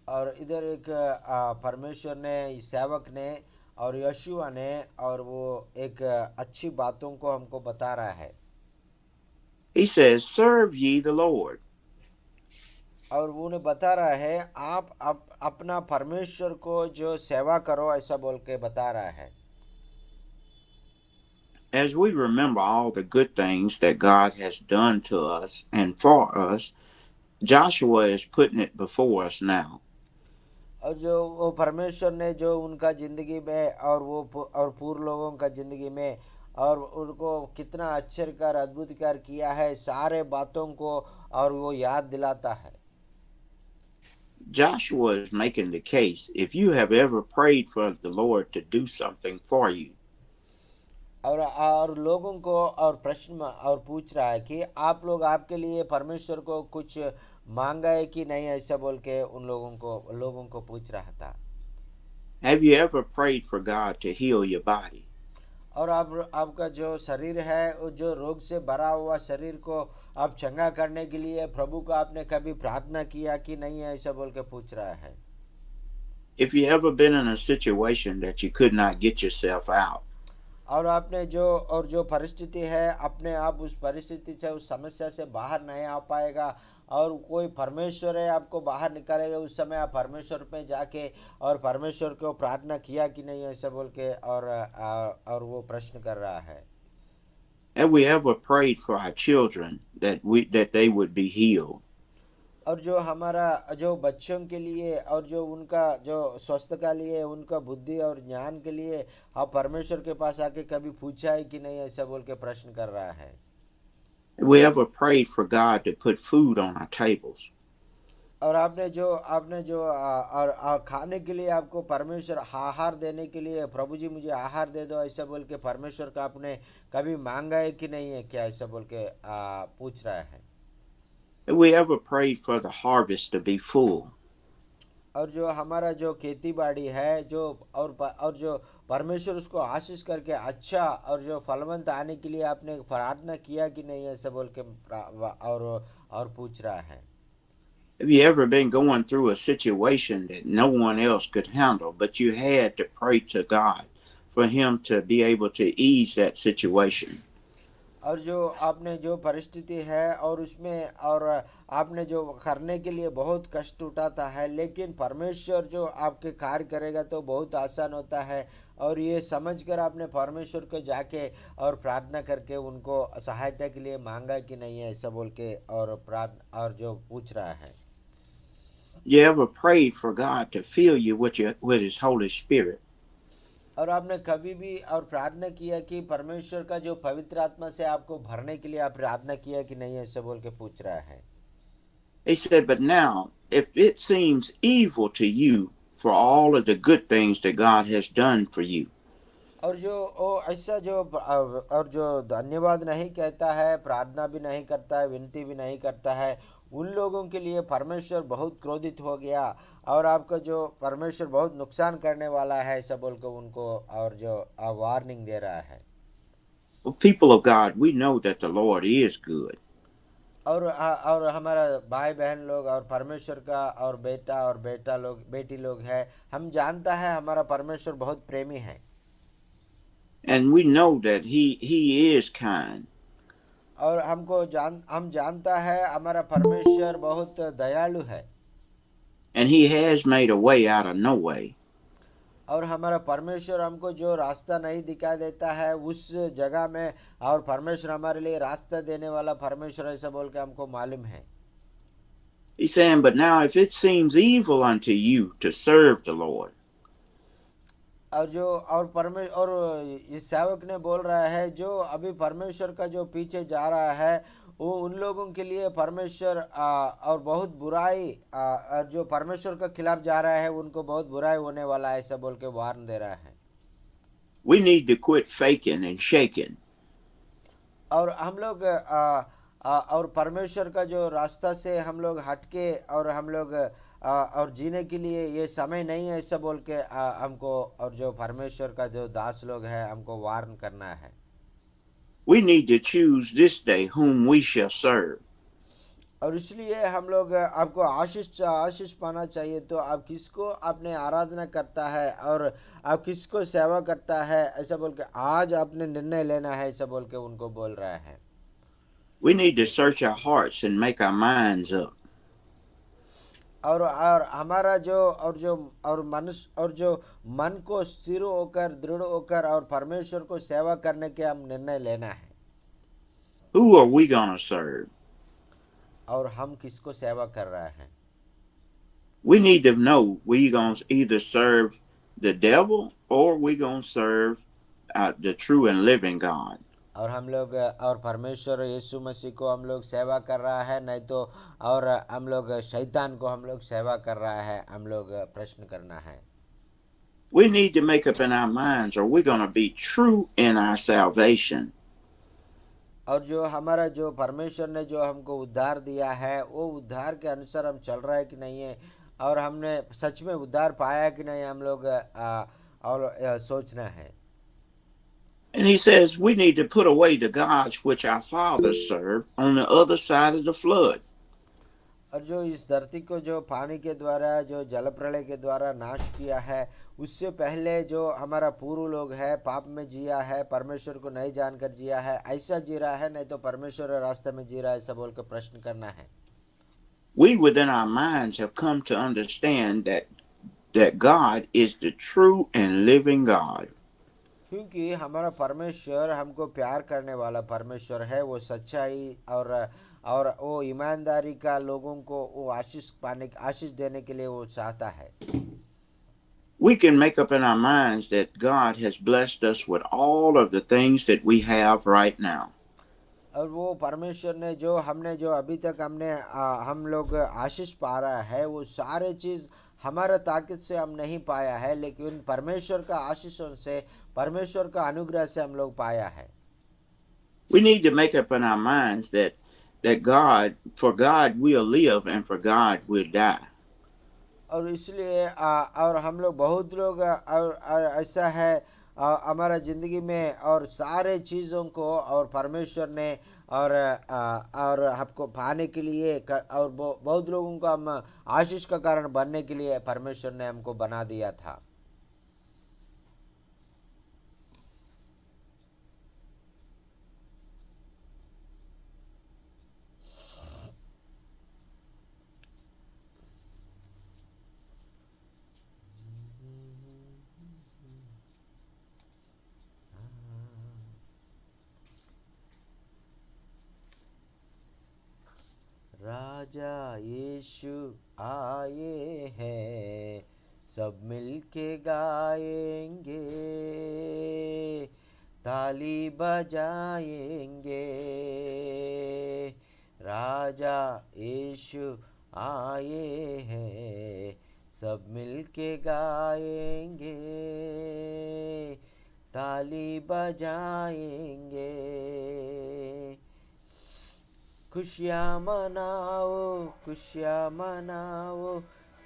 और इधर एक परमेश्वर ने, सेवक ने और यशुआ ने, और वो एक अच्छी बातों को हमको बता रहा है। He says, serve ye the Lord. और वो उन्हें बता रहा है आप अपना परमेश्वर को जो सेवा करो, ऐसा बोल के बता रहा है। As we remember all the good things that God has done to us and for us, Joshua is putting it before us now. और जो वो परमेश्वर ने जो उनका जिंदगी में और वो और पूर्व लोगों का जिंदगी में और उनको कितना आश्चर्यकार अद्भुतकार किया है, सारे बातों को और वो याद दिलाता है। Joshua is making the case, if you have ever prayed for the Lord to do something for you, और लोगों को और प्रश्न और पूछ रहा है कि आप लोग आपके लिए परमेश्वर को कुछ मांगा है कि नहीं, ऐसा बोल के उन लोगों को पूछ रहा था। Have you ever prayed for God to heal your body? और आपका जो शरीर है, जो रोग से भरा हुआ शरीर को आप चंगा करने के लिए प्रभु को आपने कभी प्रार्थना किया कि नहीं है, ऐसा बोल के पूछ रहा है। If you ever been in a situation that you could not get yourself out, और आपने जो परिस्थिति है अपने आप उस परिस्थिति से, उस समस्या से बाहर नहीं आ पाएगा और कोई परमेश्वर है आपको बाहर निकालेगा, उस समय आप परमेश्वर पे जाके और परमेश्वर को प्रार्थना किया कि नहीं, ऐसा बोल के और वो प्रश्न कर रहा है। have we ever prayed for our children that they would be healed? और जो हमारा जो बच्चों के लिए और जो उनका जो स्वस्थ का लिए उनका बुद्धि और ज्ञान के लिए आप परमेश्वर के पास आके कभी पूछा है कि नहीं, ऐसा बोल के प्रश्न कर रहा है। We ever prayed for God to put food on our tables? और आपने जो और खाने के लिए आपको परमेश्वर आहार देने के लिए, प्रभु जी मुझे आहार दे दो ऐसा बोल के परमेश्वर का आपने कभी मांगा है कि नहीं है क्या, ऐसा बोल के पूछ रहा है। We ever prayed for the harvest to be full? और जो हमारा जो खेती बाड़ी है जो और जो परमेश्वर उसको आशीष करके अच्छा और जो फलवंत आने के लिए आपने प्रार्थना किया कि नहीं, ऐसा बोल के और पूछ रहा है। Have you ever been going through a situation that no one else could handle, but you had to pray to God for Him to be able to ease that situation? और जो आपने जो परिस्थिति है और उसमें और आपने जो करने के लिए बहुत कष्ट उठाता है, लेकिन परमेश्वर जो आपके कार्य करेगा तो बहुत आसान होता है। और ये समझकर आपने परमेश्वर को जाके और प्रार्थना करके उनको सहायता के लिए मांगा कि नहीं है, ऐसा बोल के और प्रार्थना और जो पूछ रहा है। You ever prayed for God to fill you with His Holy Spirit? और आपने कभी भी और प्रार्थना किया कि परमेश्वर का जो पवित्र आत्मा से आपको भरने के लिए आप प्रार्थना किया कि नहीं, ऐसा बोल के पूछ रहा है। He said, but now, if it seems evil to you for all of the good things that God has done for you, और जो वो ऐसा जो और जो धन्यवाद नहीं कहता है, प्रार्थना भी नहीं करता है, विनती भी नहीं करता है, उन लोगों के लिए परमेश्वर बहुत क्रोधित हो गया और आपका जो परमेश्वर बहुत नुकसान करने वाला है, ऐसा बोल कर उनको और जो वार्निंग दे रहा है। well, people of God, we know that the Lord is good. और हमारा भाई बहन लोग और परमेश्वर का और बेटा लोग बेटी लोग है, हम जानता है हमारा परमेश्वर बहुत प्रेमी है। And we know that he is kind. और हम जानता है हमारा परमेश्वर बहुत दयालु है। And he has made a way out of no way. और हमारा परमेश्वर हमको जो रास्ता नहीं दिखा देता है उस जगह में, और परमेश्वर हमारे लिए रास्ता देने वाला परमेश्वर, ऐसा बोल के हमको मालूम है। He's saying, but now if it seems evil unto you to serve the Lord, और इस सेवक ने बोल रहा है जो अभी परमेश्वर का जो पीछे जा रहा है वो उन लोगों के लिए परमेश्वर और बहुत बुराई और जो परमेश्वर के खिलाफ जा रहा है उनको बहुत बुराई होने वाला है, ऐसा बोल के वार्न दे रहा है। we need to quit faking and shaking. और हम लोग और परमेश्वर का जो रास्ता से हम लोग हटके और हम लोग और जीने के लिए ये समय नहीं है, ऐसा बोल के हमको और जो परमेश्वर का जो दास लोग हैं हमको वार्न करना है। We need to choose this day whom we shall serve. और इसलिए हम लोग आपको आशीष पाना चाहिए, तो आप किसको आपने आराधना करता है और आप किसको सेवा करता है, ऐसा बोल के आज आपने निर्णय लेना है, ऐसा बोल के उनको बोल रहा है। We need to search our hearts and make our minds up. और हमारा जो मन को स्थिर होकर दृढ़ होकर और परमेश्वर को सेवा करने के हम निर्णय लेना है। Who are we going to serve? और हम किसको सेवा कर रहे हैं। We need to know we going to either serve the devil or we going to serve the true and living God. और हम लोग और परमेश्वर यीशु मसीह को हम लोग सेवा कर रहा है, नहीं तो और हम लोग शैतान को हम लोग सेवा कर रहा है, हम लोग प्रश्न करना है। We need to make up in our minds, are we going to be true in our salvation? और जो हमारा जो परमेश्वर ने जो हमको उद्धार दिया है वो उद्धार के अनुसार हम चल रहा है कि नहीं है, और हमने सच में उद्धार पाया कि नहीं, हम लोग और सोचना है। And he says we need to put away the gods which our fathers served on the other side of the flood. और जो इस धरती को जो पानी के द्वारा जो जल प्रलय के द्वारा नाश किया है, उससे पहले जो हमारा पूर्व लोग है पाप में जिया है, परमेश्वर को नहीं जानकर जिया है, ऐसा जी रहा है, नहीं तो परमेश्वर के रास्ते में जी रहा है, ऐसा बोल कर प्रश्न करना है। We within our minds have come to understand that God is the true and living God. क्योंकि हमारा परमेश्वर हमको प्यार करने वाला परमेश्वर है, वो सच्चाई और और वो ईमानदारी का लोगों को वो आशीष देने के लिए वो चाहता है। We can make up in our minds that God has blessed us with all of the things that we have right now. और वो परमेश्वर ने जो अभी तक हम लोग आशीष पा रहा है, वो सारे चीज हमारा ताकत से हम नहीं पाया है, लेकिन परमेश्वर का आशीषों से, परमेश्वर का अनुग्रह से हम लोग पाया है। We need to make up in our minds that for God we'll live and for God we'll die. और इसलिए और हम लोग बहुत लोग और ऐसा है हमारा ज़िंदगी में और सारे चीज़ों को और परमेश्वर ने और हमको पाने के लिए और बहुत लोगों को हम आशीष का कारण बनने के लिए परमेश्वर ने हमको बना दिया था। राजा यीशु आए हैं, सब मिलके गाएंगे, ताली बजाएंगे। राजा यीशु आए हैं, सब मिलके गाएंगे, ताली बजाएंगे। खुशियाँ मनाओ, खुशियाँ मनाओ,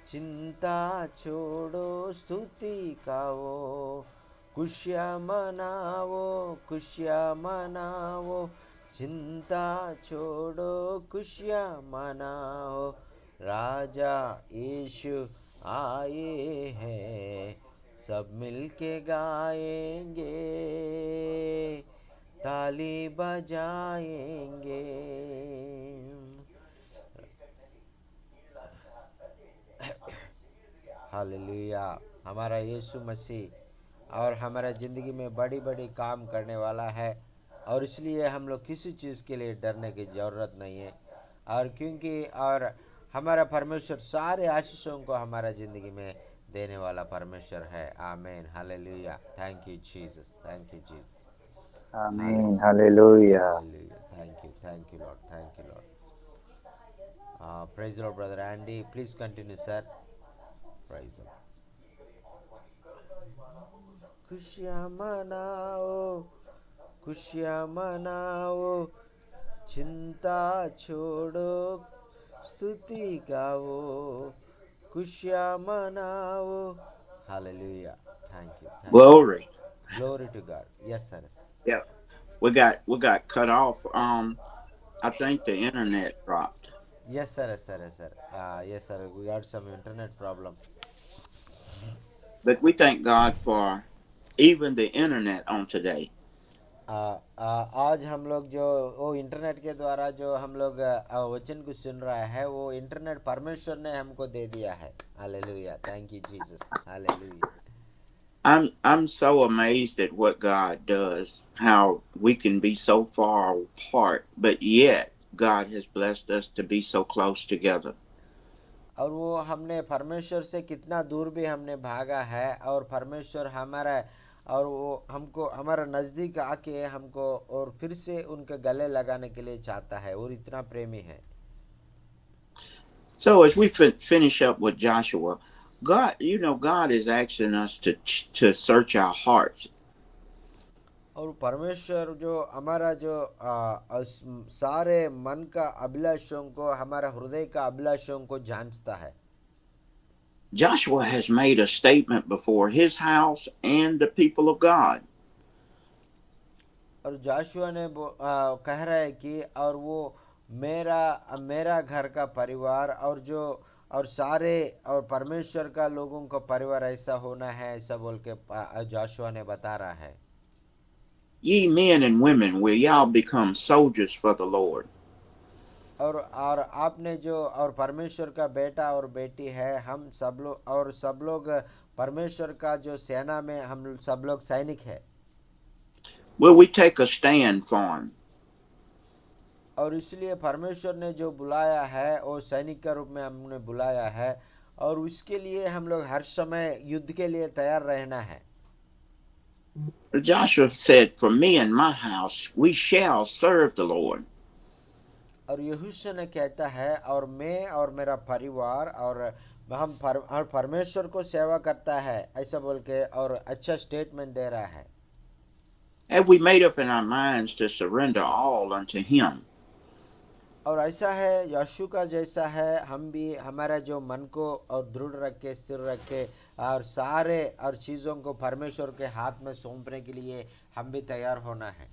चिंता छोड़ो, स्तुति गाओ। खुशियाँ मनाओ, खुशियाँ मनाओ, चिंता छोड़ो, खुशियाँ मनाओ। राजा यीशु आए हैं, सब मिलके गाएंगे, ताली बजाएंगे। हालेलुया। हमारा यीशु मसीह और हमारा ज़िंदगी में बड़ी बड़ी काम करने वाला है, और इसलिए हम लोग किसी चीज़ के लिए डरने की ज़रूरत नहीं है। और क्योंकि और हमारा परमेश्वर सारे आशीषों को हमारा ज़िंदगी में देने वाला परमेश्वर है। आमीन। Hallelujah. Thank you Jesus, thank you Jesus. Amen. Hallelujah. Hallelujah. Thank you, Lord. Thank you, Lord. Praise the Lord, Brother Andy. Please continue, sir. Praise the Lord. खुशियाँ मनाओ, खुशियाँ मनाओ, चिंता छोड़ो, स्तुति गाओ। खुशियाँ मनाओ। Hallelujah. Thank you. Glory. Glory to God. Yes, sir. Yeah. We got cut off. I think the internet dropped. Yes, sir. Yes, sir. We got some internet problem. But we thank God for even the internet on today. आज हम लोग जो वो इंटरनेट के द्वारा जो हम लोग वचन को सुन रहा है, वो इंटरनेट परमेश्वर ने हमको दे दिया है। Hallelujah. Thank you Jesus. Hallelujah. I'm so amazed at what God does, how we can be so far apart, but yet God has blessed us to be so close together. और वो हमने परमेश्वर से कितना दूर भी हमने भागा है, और परमेश्वर हमारा और वो हमको हमारा नज़दीक आके हमको और फिर से उनके गले लगाने के लिए चाहता है, और इतना प्रेमी है। So as we finish up with Joshua, God is asking us to search our hearts. और परमेश्वर जो हमारा जो सारे मन का अभिलाषों को, हमारा हृदय का अभिलाषों को जांचता है। Joshua has made a statement before his house and the people of God. और जोशुआ ने कह रहा है कि और वो मेरा घर का परिवार और सारे और परमेश्वर का लोगों का परिवार ऐसा होना है, ऐसा बोल के जोशुआ ने बता रहा है। Ye men and women, will y'all become soldiers for the Lord? और आपने जो और परमेश्वर का बेटा और बेटी है, हम सब लोग परमेश्वर का जो सेना में हम सब लोग सैनिक है। Will we take a stand for him? और इसलिए परमेश्वर ने जो बुलाया है वो सैनिक के रूप में हमने बुलाया है, और उसके लिए हम लोग हर समय युद्ध के लिए तैयार रहना है। Joshua said, "For me and my house, we shall serve the Lord." और यहोशू ने कहता है, और मैं और मेरा परिवार और और परमेश्वर को सेवा करता है, ऐसा बोल के और अच्छा स्टेटमेंट दे रहा है। And we made up in our minds to surrender all unto Him. और ऐसा है, यशु का जैसा है, हम भी हमारा जो मन को और दृढ़ रख के, स्थिर रख के, और सारे और चीज़ों को परमेश्वर के हाथ में सौंपने के लिए हम भी तैयार होना है।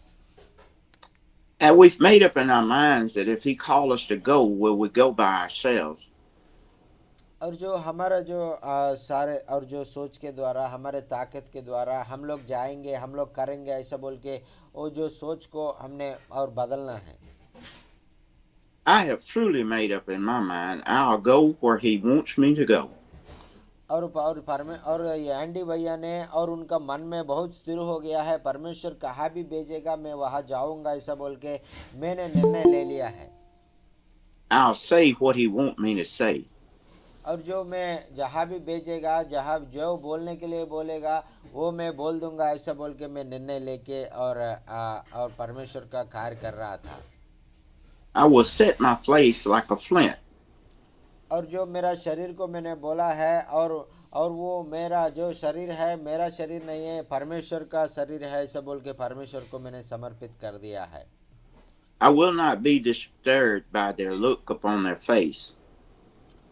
And we've made up in our minds that if He called us to go, will we go by ourselves? और जो हमारा जो सारे और जो सोच के द्वारा, हमारे ताकत के द्वारा हम लोग जाएंगे, हम लोग करेंगे, ऐसा बोल के वो जो सोच को हमने और बदलना है। I have truly made up in my mind, I'll go where He wants me to go. और ये एंडी भैया ने और उनका मन में बहुत स्थिर हो गया है, परमेश्वर कहाँ भी भेजेगा मैं वहाँ जाऊंगा, ऐसा बोल के मैंने निर्णय ले लिया है। I'll say what He wants me to say. और जो मैं जहाँ भी भेजेगा, जहाँ जो बोलने के लिए बोलेगा वो मैं बोल दूंगा, ऐसा बोल के मैं निर्णय लेके और परमेश्वर का कार्य कर रहा था। I will set my face like a flint. और जो मेरा शरीर को मैंने बोला है, और वो मेरा जो शरीर है मेरा शरीर नहीं है, परमेश्वर का शरीर है, ऐसा बोल के परमेश्वर को मैंने समर्पित कर दिया है। I will not be disturbed by their look upon their face.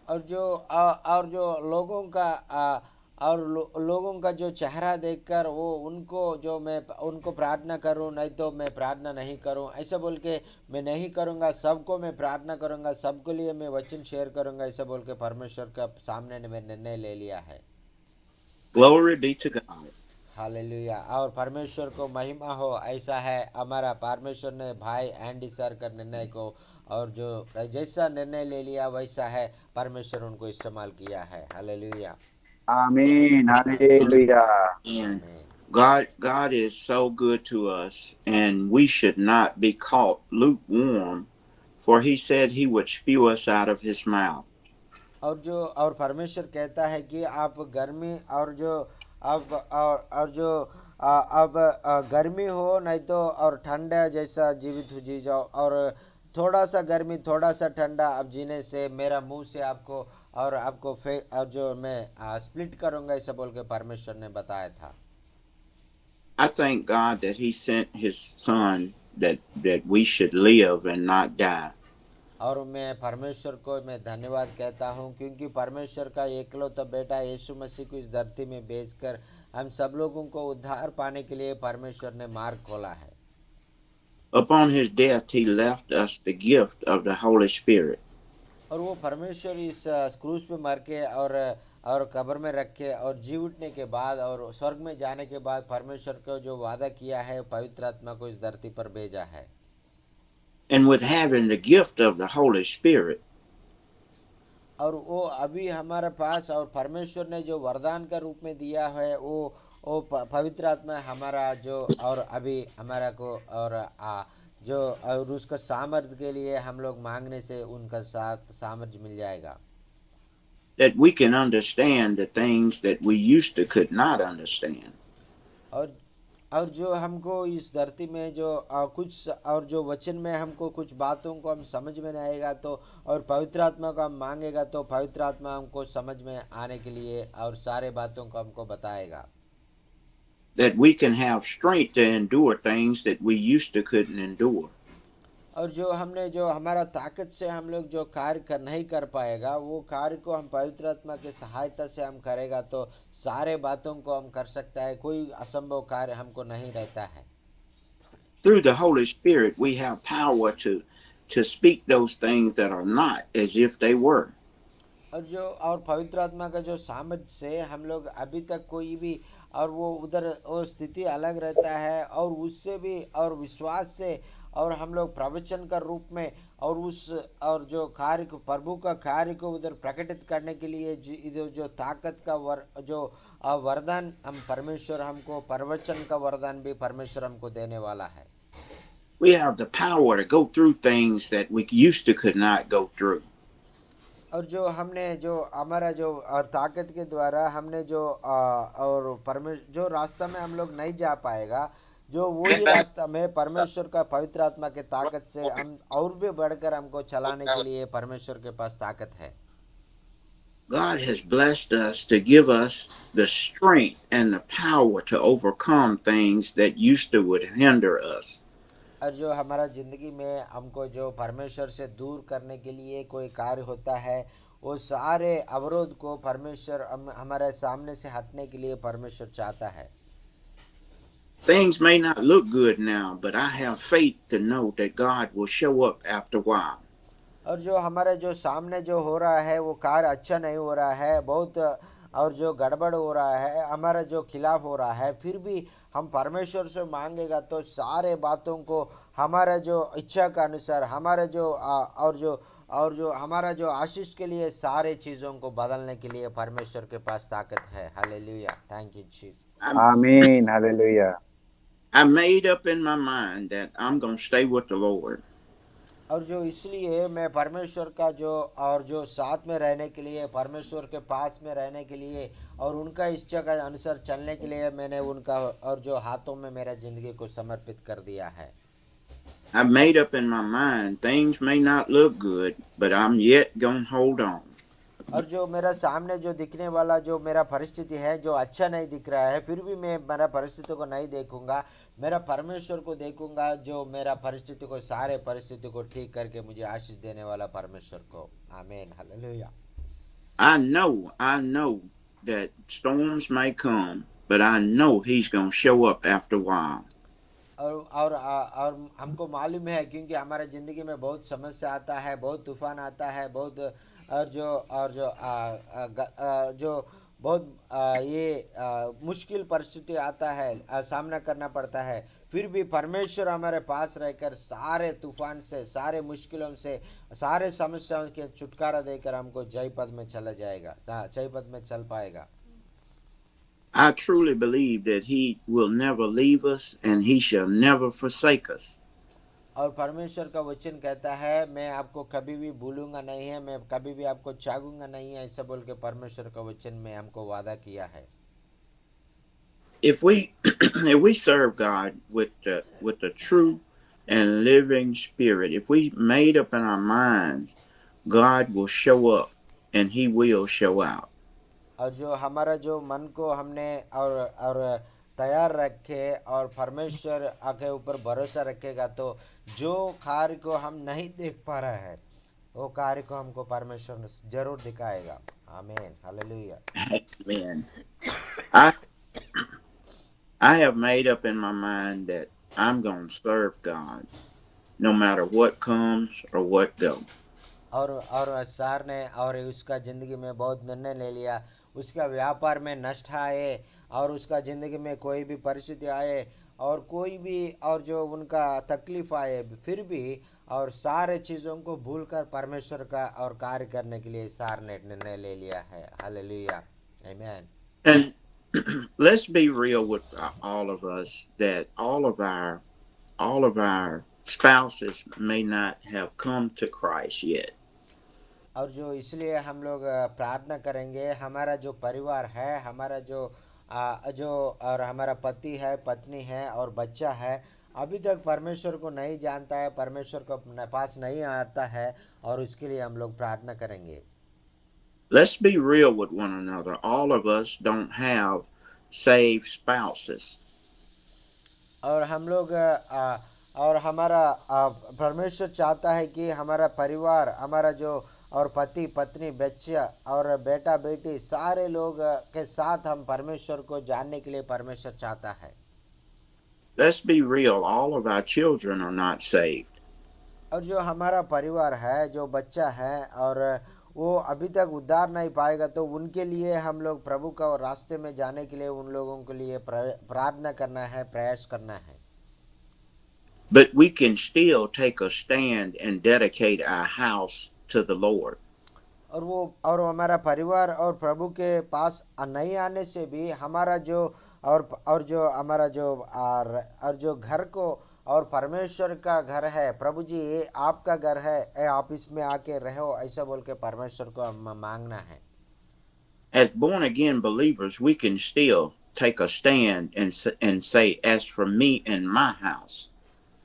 और जो लोगों का लोगों का जो चेहरा देखकर वो उनको जो मैं उनको प्रार्थना करूं, नहीं तो मैं प्रार्थना नहीं करूं, ऐसा बोल के मैं नहीं करूंगा। सबको मैं प्रार्थना करूंगा, सबके लिए मैं वचन शेयर करूंगा, ऐसा बोल के परमेश्वर का सामने मैं निर्णय ले लिया है। Glory be to God. Hallelujah. और परमेश्वर को महिमा हो। ऐसा है हमारा परमेश्वर ने भाई एंडी सर का निर्णय को, और जो जैसा निर्णय ले लिया वैसा है, परमेश्वर उनको इस्तेमाल किया है। हालेलुया। आमीन, hallelujah. And God is so good to us, and we should not be caught lukewarm, for He said He would spew us out of His mouth. और परमेश्वर कहता है कि आप गर्मी और जो और जो अब गर्मी हो, नहीं तो और ठंडा जैसा जीवित हो जी जाओ, और थोड़ा सा गर्मी थोड़ा सा ठंडा अब जीने से मेरा मुंह से आपको और जो मैं स्प्लिट करूंगा, ऐसा बोल के परमेश्वर ने बताया था। I thank God that He sent His Son that we should live and not die. और मैं परमेश्वर को मैं धन्यवाद कहता हूँ, क्योंकि परमेश्वर का एकलौता बेटा यीशु मसीह को इस धरती में भेजकर हम सब लोगों को उद्धार पाने के लिए परमेश्वर ने मार्ग खोला है। Upon His death, He left us the gift of the Holy Spirit. और वो परमेश्वर इस क्रूस पे मर के और कब्र में रख के और जी उठने के बाद और स्वर्ग में जाने के बाद परमेश्वर को जो वादा किया है, पवित्र आत्मा को इस धरती पर भेजा है। And with having the gift of the Holy Spirit, और वो अभी हमारे पास और परमेश्वर ने जो वरदान का रूप में दिया है, वो पवित्र आत्मा हमारा जो और अभी हमारा को और उसका सामर्थ्य के लिए हम लोग मांगने से उनका साथ सामर्थ्य मिल जाएगा, that we can understand the things that we used to could not understand. और जो हमको इस धरती में जो कुछ और जो वचन में हमको कुछ बातों को हम समझ में नहीं आएगा, तो और पवित्र आत्मा को हम मांगेगा तो पवित्र आत्मा हमको समझ में आने के लिए और सारे बातों को हमको बताएगा। That we can have strength to endure things that we used to couldn't endure. और जो हमारा ताकत से हम लोग जो कार्य नहीं कर पाएगा, वो कार्य को हम पवित्र आत्मा के सहायता से हम करेगा तो सारे बातों को हम कर सकता है, कोई असंभव कार्य हमको नहीं रहता है। Through the Holy Spirit, we have power to speak those things that are not as if they were. और पवित्र आत्मा का जो सामर्थ्य से हम लोग अभी तक कोई भी और वो स्थिति अलग रहता है, और उससे भी और विश्वास से और हम लोग प्रवचन का रूप में और जो कार्य को प्रभु का कार्य को उधर प्रकटित करने के लिए जो ताकत का वरदान हम परमेश्वर हमको प्रवचन का वरदान भी परमेश्वर हमको देने वाला है। We have the power to go through things that we used to could not go through. और जो हमने जो हमारा जो और ताकत के द्वारा हमने जो और जो रास्ता में हम लोग नहीं जा पाएगा, जो वही रास्ता में परमेश्वर का पवित्र आत्मा के ताकत से हम और भी बढ़कर हमको चलाने के लिए परमेश्वर के पास ताकत है. God has blessed us to give us the strength and the power to overcome things that used to would hinder us. और जो हमारा ज़िंदगी में हमको जो परमेश्वर से दूर करने के लिए कोई कार्य होता है, वो सारे अवरोध को परमेश्वर हमारे सामने से हटने के लिए परमेश्वर चाहता है. Things may not look good now, but I have faith to know that God will show up after a while. और जो हमारे जो सामने जो हो रहा है वो कार्य अच्छा नहीं हो रहा है बहुत, और जो गड़बड़ हो रहा है हमारा जो खिलाफ हो रहा है, फिर भी हम परमेश्वर से मांगेगा तो सारे बातों को हमारा जो इच्छा का अनुसार हमारा जो और जो हमारा जो आशीष के लिए सारे चीज़ों को बदलने के लिए परमेश्वर के पास ताकत है. हालेलुया. Thank you Jesus. आमीन. Hallelujah. I made up in my mind that I'm going to stay with the Lord. और जो इसलिए मैं परमेश्वर का जो और जो साथ में रहने के लिए, परमेश्वर के पास में रहने के लिए और उनका इच्छा का अनुसार चलने के लिए मैंने उनका और जो हाथों में मेरा जिंदगी को समर्पित कर दिया है. I made up in my mind things may not look good, but I'm yet going to hold on. और जो मेरा सामने जो दिखने वाला जो मेरा परिस्थिति है जो अच्छा नहीं दिख रहा है, फिर भी मैं मेरा परिस्थिति को नहीं देखूंगा, मेरा परमेश्वर को देखूंगा जो मेरा परिस्थिति को सारे परिस्थिति को ठीक करके मुझे आशीष देने वाला परमेश्वर को. आमीन. Hallelujah. I know that storms may come, but I know He's going to show up after a while. और हमको मालूम है क्योंकि हमारे ज़िंदगी में बहुत समस्या आता है, बहुत तूफान आता है, बहुत जो बहुत ये मुश्किल परिस्थिति आता है, सामना करना पड़ता है, फिर भी परमेश्वर हमारे पास रहकर सारे तूफान से, सारे मुश्किलों से, सारे समस्याओं के छुटकारा देकर हमको जय पद में चला जाएगा, जय पद में चल पाएगा. I truly believe that He will never leave us and He shall never forsake us. और परमेश्वर का वचन कहता है मैं आपको कभी भी भूलूंगा नहीं है, मैं कभी भी आपको त्यागूंगा नहीं है, ऐसा बोल के परमेश्वर का वचन में हमको वादा किया है. If we serve God with the true and living spirit, if we made up in our minds, God will show up and He will show out. और जो हमारा जो मन को हमने और तैयार रखे और परमेश्वर के ऊपर भरोसा रखेगा तो जो कार्य को हम नहीं देख पा रहे हैं वो कार्य को हमको परमेश्वर जरूर दिखाएगा. आमीन. Hallelujah. Amen. I have made up in my mind that I'm going to serve God no matter what comes or what goes. और सार ने और उसका ज़िंदगी में बहुत निर्णय ले लिया, उसका व्यापार में नष्ट आए और उसका ज़िंदगी में कोई भी परिस्थिति आए और कोई भी और जो उनका तकलीफ आए, फिर भी और सारे चीज़ों को भूलकर परमेश्वर का और कार्य करने के लिए सार ने निर्णय ले लिया है. हालेलुया. आमीन. And let's be real with all of us that all of our spouses may not have come to Christ yet. और जो इसलिए हम लोग प्रार्थना करेंगे, हमारा जो परिवार है, हमारा जो और हमारा पति है, पत्नी है और बच्चा है, अभी तक परमेश्वर को नहीं जानता है, परमेश्वर को अपने पास नहीं आता है, और उसके लिए हम लोग प्रार्थना करेंगे. Let's be real with one another. All of us don't have saved spouses. और हम लोग और हमारा परमेश्वर चाहता है कि हमारा परिवार, हमारा जो और पति पत्नी बच्चा और बेटा बेटी सारे लोग के साथ हम परमेश्वर को जानने के लिए परमेश्वर चाहता है. Let's be real. All of our children are not saved. और जो हमारा परिवार है, जो बच्चा है और वो अभी तक उद्धार नहीं पाएगा, तो उनके लिए हम लोग प्रभु का रास्ते में जाने के लिए उन लोगों के लिए प्रार्थना करना है, प्रयास करना है. But we can still take a stand and dedicate our house to the Lord. और हमारा परिवार और प्रभु के पास नहीं आने से भी हमारा जो और जो हमारा जो और जो घर को और परमेश्वर का घर है। प्रभु जी ये आपका घर है, आप इसमें आके रहो, ऐसा बोल के परमेश्वर को हम मांगना है। As born again believers, we can still take a stand and say, as for me and my house.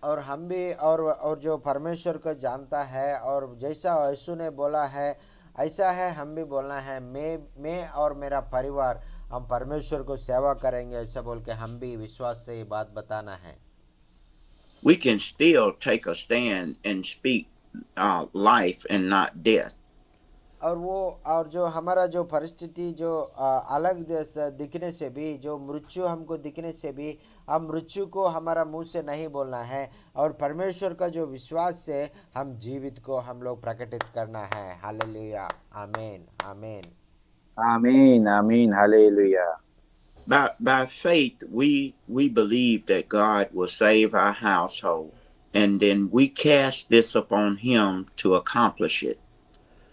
और हम भी और जो परमेश्वर को जानता है और जैसा यीशु ने बोला है ऐसा है हम भी बोलना है, मैं और मेरा परिवार हम परमेश्वर को सेवा करेंगे, ऐसा बोल के हम भी विश्वास से ये बात बताना है। We can still take a stand and speak life and not death. और जो हमारा जो परिस्थिति जो अलग दिखने से भी, जो मृत्यु हमको दिखने से भी, हम मृत्यु को हमारा मुंह से नहीं बोलना है, और परमेश्वर का जो विश्वास से हम जीवित को हम लोग प्रकटित करना है। हालेलुया, आमीन आमीन। आमीन आमीन, hallelujah. By faith, we believe that God will save our household, and then we cast this upon Him to accomplish it.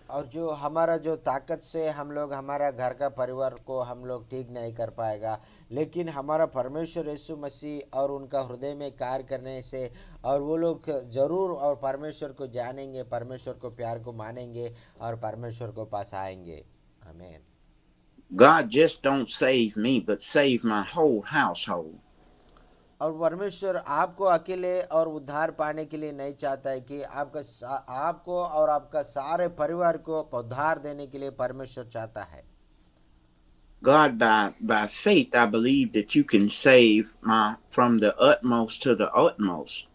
और जो हमारा जो ताकत से हम लोग हमारा घर का परिवार को हम लोग ठीक नहीं कर पाएगा, लेकिन हमारा परमेश्वर यीशु मसीह और उनका हृदय में कार्य करने से और वो लोग जरूर और परमेश्वर को जानेंगे, परमेश्वर को प्यार को मानेंगे और परमेश्वर को पास आएंगे। आमीन। God just don't save me, but save my whole household. और परमेश्वर आपको अकेले और उद्धार पाने के लिए नहीं चाहता है कि आपको और आपका सारे परिवार को उद्धार देने के लिए परमेश्वर चाहता है। God, by faith, I believe that you can save from the utmost to the utmost.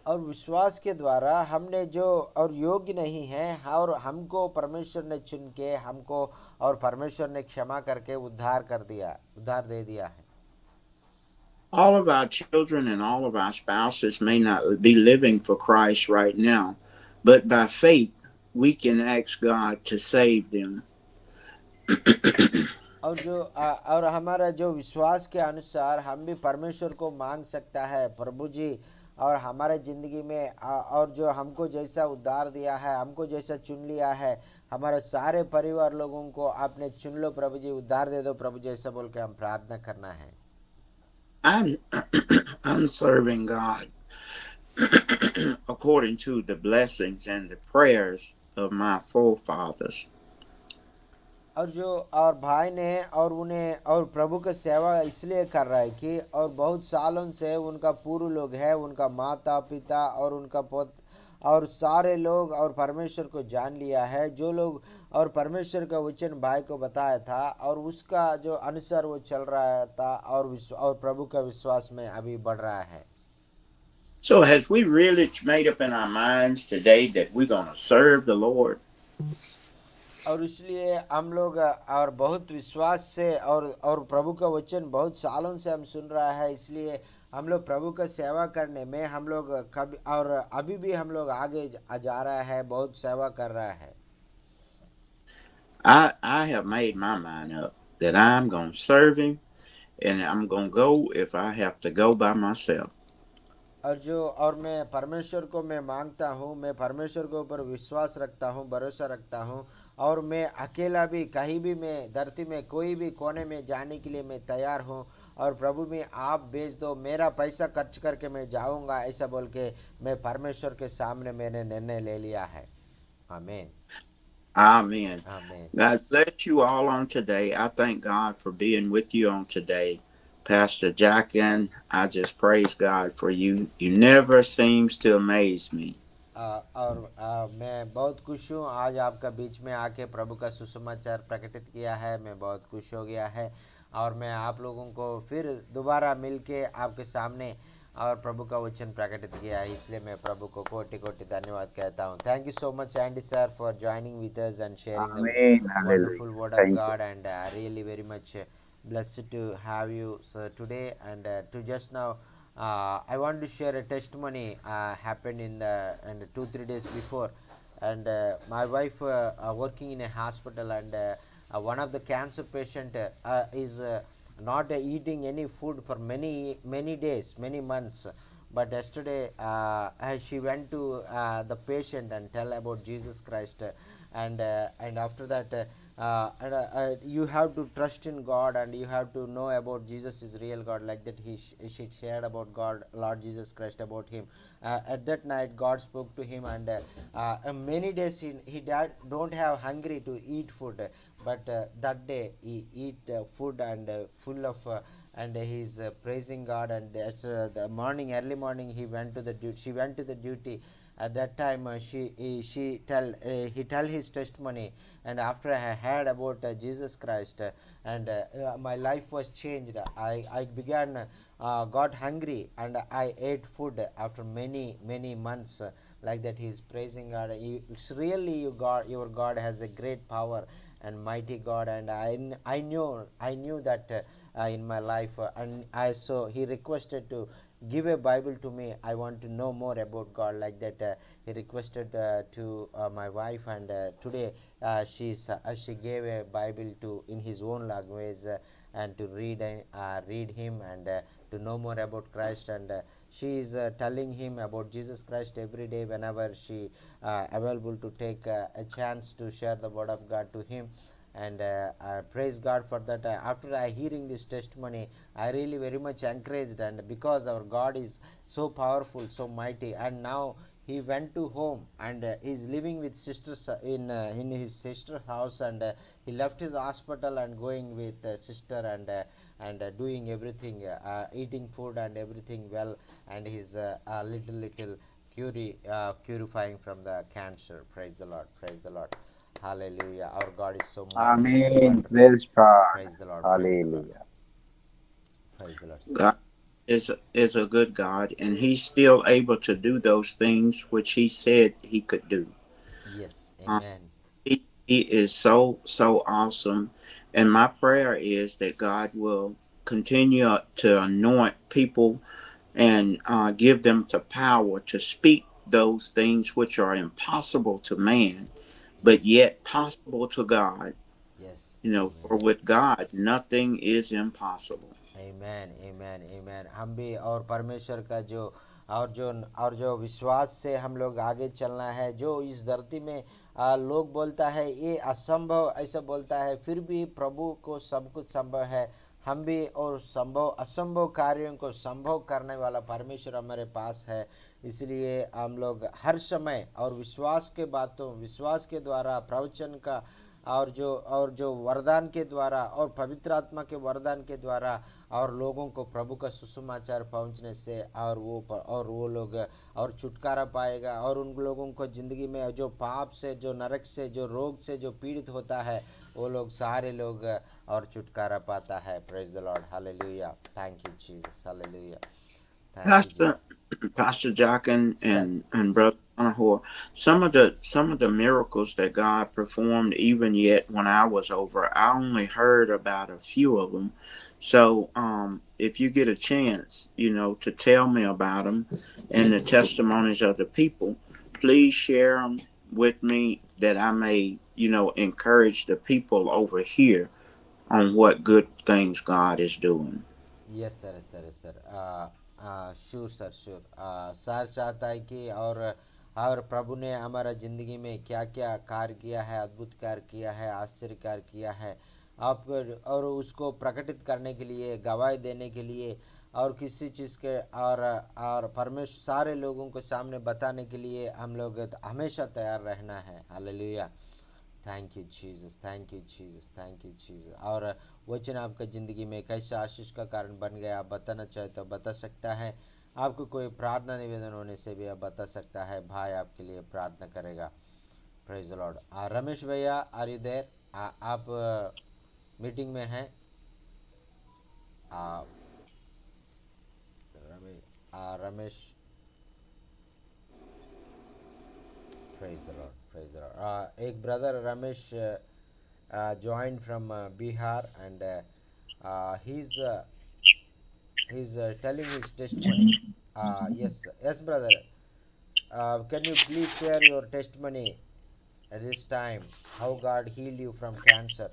और विश्वास के द्वारा हमने जो और योग्य नहीं है और हमको परमेश्वर ने चुन के हमको और परमेश्वर ने क्षमा करके उद्धार दे दिया है। All of our children and all of our spouses may not be living for Christ right now, but by faith, we can ask God to save them. और हमारा जो विश्वास के अनुसार हम भी परमेश्वर को मांग सकता है, प्रभु जी और हमारे जिंदगी में और जो हमको जैसा उद्धार दिया है, हमको जैसा चुन लिया है, हमारे सारे परिवार लोगों को आपने चुन लो प्रभु जी, उद्धार दे दो प्रभु जी, ऐसा बोल के हम प्रार्थना करना है। I'm serving God according to the blessings and the prayers of my forefathers. और भाई ने और उन्हें और प्रभु का सेवा इसलिए कर रहा है कि और बहुत सालों से उनका पूर्व लोग है, उनका माता पिता और उनका पुत्र और सारे लोग और परमेश्वर को जान लिया है, जो लोग और परमेश्वर का वचन भाई को बताया था और उसका जो अनुसार वो चल रहा था और प्रभु का विश्वास में अभी बढ़ रहा है। So has we really made up in our minds today that we're going to serve the Lord? और इसलिए हम लोग और बहुत विश्वास से और प्रभु का वचन बहुत सालों से हम सुन रहा है, इसलिए हम लोग प्रभु का सेवा करने में हम लोग कभी और अभी भी हम लोग आगे जा रहा है, बहुत सेवा कर रहा है। I have made my mind up that I'm going to serve Him, and I'm going to go if I have to go by myself. और मैं परमेश्वर को मैं मांगता हूँ, मैं परमेश्वर के ऊपर विश्वास रखता हूँ, भरोसा रखता हूँ, और मैं अकेला भी कहीं भी मैं धरती में कोई भी कोने में जाने के लिए मैं तैयार हूँ, और प्रभु में आप भेज दो, मेरा पैसा खर्च करके मैं जाऊँगा, ऐसा बोल के मैं परमेश्वर के सामने मैंने निर्णय ले लिया है। आमीन। Amen. Amen. God bless you all on today. I thank God for being with you on today. Pastor Jackin, I just praise God for you. You never seems to amaze me. और मैं बहुत खुश हूँ आज आपका बीच में आके प्रभु का सुसमाचार प्रकटित किया है, मैं बहुत खुश हो गया है, और मैं आप लोगों को फिर दोबारा मिलके आपके सामने और प्रभु का वचन प्रकटित किया है, इसलिए मैं प्रभु को कोटि कोटि धन्यवाद कहता हूँ। Thank you so much Andy sir for joining with us and sharing the wonderful word of God, and really very much blessed to have you sir today, and to just now I want to share a testimony happened in the 2-3 days before, and my wife working in a hospital, and one of the cancer patient is not eating any food for many days, many months, but yesterday she went to the patient and tell about Jesus Christ, and after that you have to trust in God, and you have to know about Jesus is real God, like that she shared about God, Lord Jesus Christ, about him. At that night God spoke to him, and many days he don't have hungry to eat food, but that day he eat food, and full of and he's praising God. And the morning, early morning, she went to the duty. At that time she tell he tell his testimony, and after I heard about Jesus Christ, and my life was changed. I began got hungry, and I ate food after many months, like that he's praising God. It's really your God has a great power and mighty God, and I knew that in my life, and I so he requested to give a Bible to me. I want to know more about God, like that he requested to my wife, and today she gave a Bible to in his own language, and to read him, and to know more about Christ. And she is telling him about Jesus Christ every day whenever she available to take a chance to share the word of God to him. And I praise God for that. After I hearing this testimony, I really very much encouraged, and because our God is so powerful, so mighty. And now he went to home, and is living with sisters in his sister's house, and he left his hospital and going with sister, and doing everything, eating food and everything well, and he's little purifying from the cancer. Praise the Lord, praise the Lord. Hallelujah. Our God is so mighty and Amen. wonderful. Praise God. Praise the Lord, praise the Lord. Hallelujah. Praise the Lord, sir. God is a good God, and He's still able to do those things which He said He could do. Yes, Uh, amen. he is so awesome, and my prayer is that God will continue to anoint people and give them the power to speak those things which are impossible to man, but Yes, yet possible to God. yes, You know, amen. for with God nothing is impossible. आमेन आमेन आमेन। हम भी और परमेश्वर का जो और जो विश्वास से हम लोग आगे चलना है, जो इस धरती में लोग बोलता है ये असंभव ऐसा बोलता है, फिर भी प्रभु को सब कुछ संभव है। हम भी और संभव असंभव कार्यों को संभव करने वाला परमेश्वर हमारे पास है। इसलिए हम लोग हर समय और विश्वास के बातों विश्वास के द्वारा प्रवचन का और जो वरदान के द्वारा और पवित्र आत्मा के वरदान के द्वारा और लोगों को प्रभु का सुसमाचार पहुंचने से और वो लोग और छुटकारा पाएगा, और उन लोगों को ज़िंदगी में जो पाप से, जो नरक से, जो रोग से जो पीड़ित होता है, वो लोग सारे लोग और छुटकारा पाता है। Praise the Lord, hallelujah, thank you Jesus, hallelujah, thank you ji. Pastor Pastor Jockin sir, and Brother Anahor, some of the miracles that God performed, even yet when I was over, I only heard about a few of them. So if you get a chance, you know, to tell me about them and the testimonies of the people, please share them with me that I may, you know, encourage the people over here on what good things God is doing. Yes sir, sir, sir, sure sir, sure. Sir चाहता है कि और प्रभु ने हमारा ज़िंदगी में क्या क्या कार्य किया है, अद्भुत कार्य किया है, आश्चर्य कार्य किया है आपको, और उसको प्रकटित करने के लिए, गवाही देने के लिए, और किसी चीज़ के और परमेश्वर सारे लोगों के सामने बताने के लिए हम लोग हमेशा तैयार रहना है। Hallelujah, thank you Jesus, thank you Jesus, thank you Jesus. और वचन आपका ज़िंदगी में कैसा आशीष का कारण बन गया, आप बताना चाहे तो बता सकता है। आपको कोई प्रार्थना निवेदन होने से भी आप बता सकता है, भाई आपके लिए प्रार्थना करेगा। Praise the lord. रमेश भैया, आर यू देयर? आप मीटिंग में हैं? आ, Ramesh, praise the lord, praise the lord. एक brother Ramesh joined from Bihar, and he's telling his testimony. Yes, yes, brother. Can you please share your testimony at this time? How God healed you from cancer,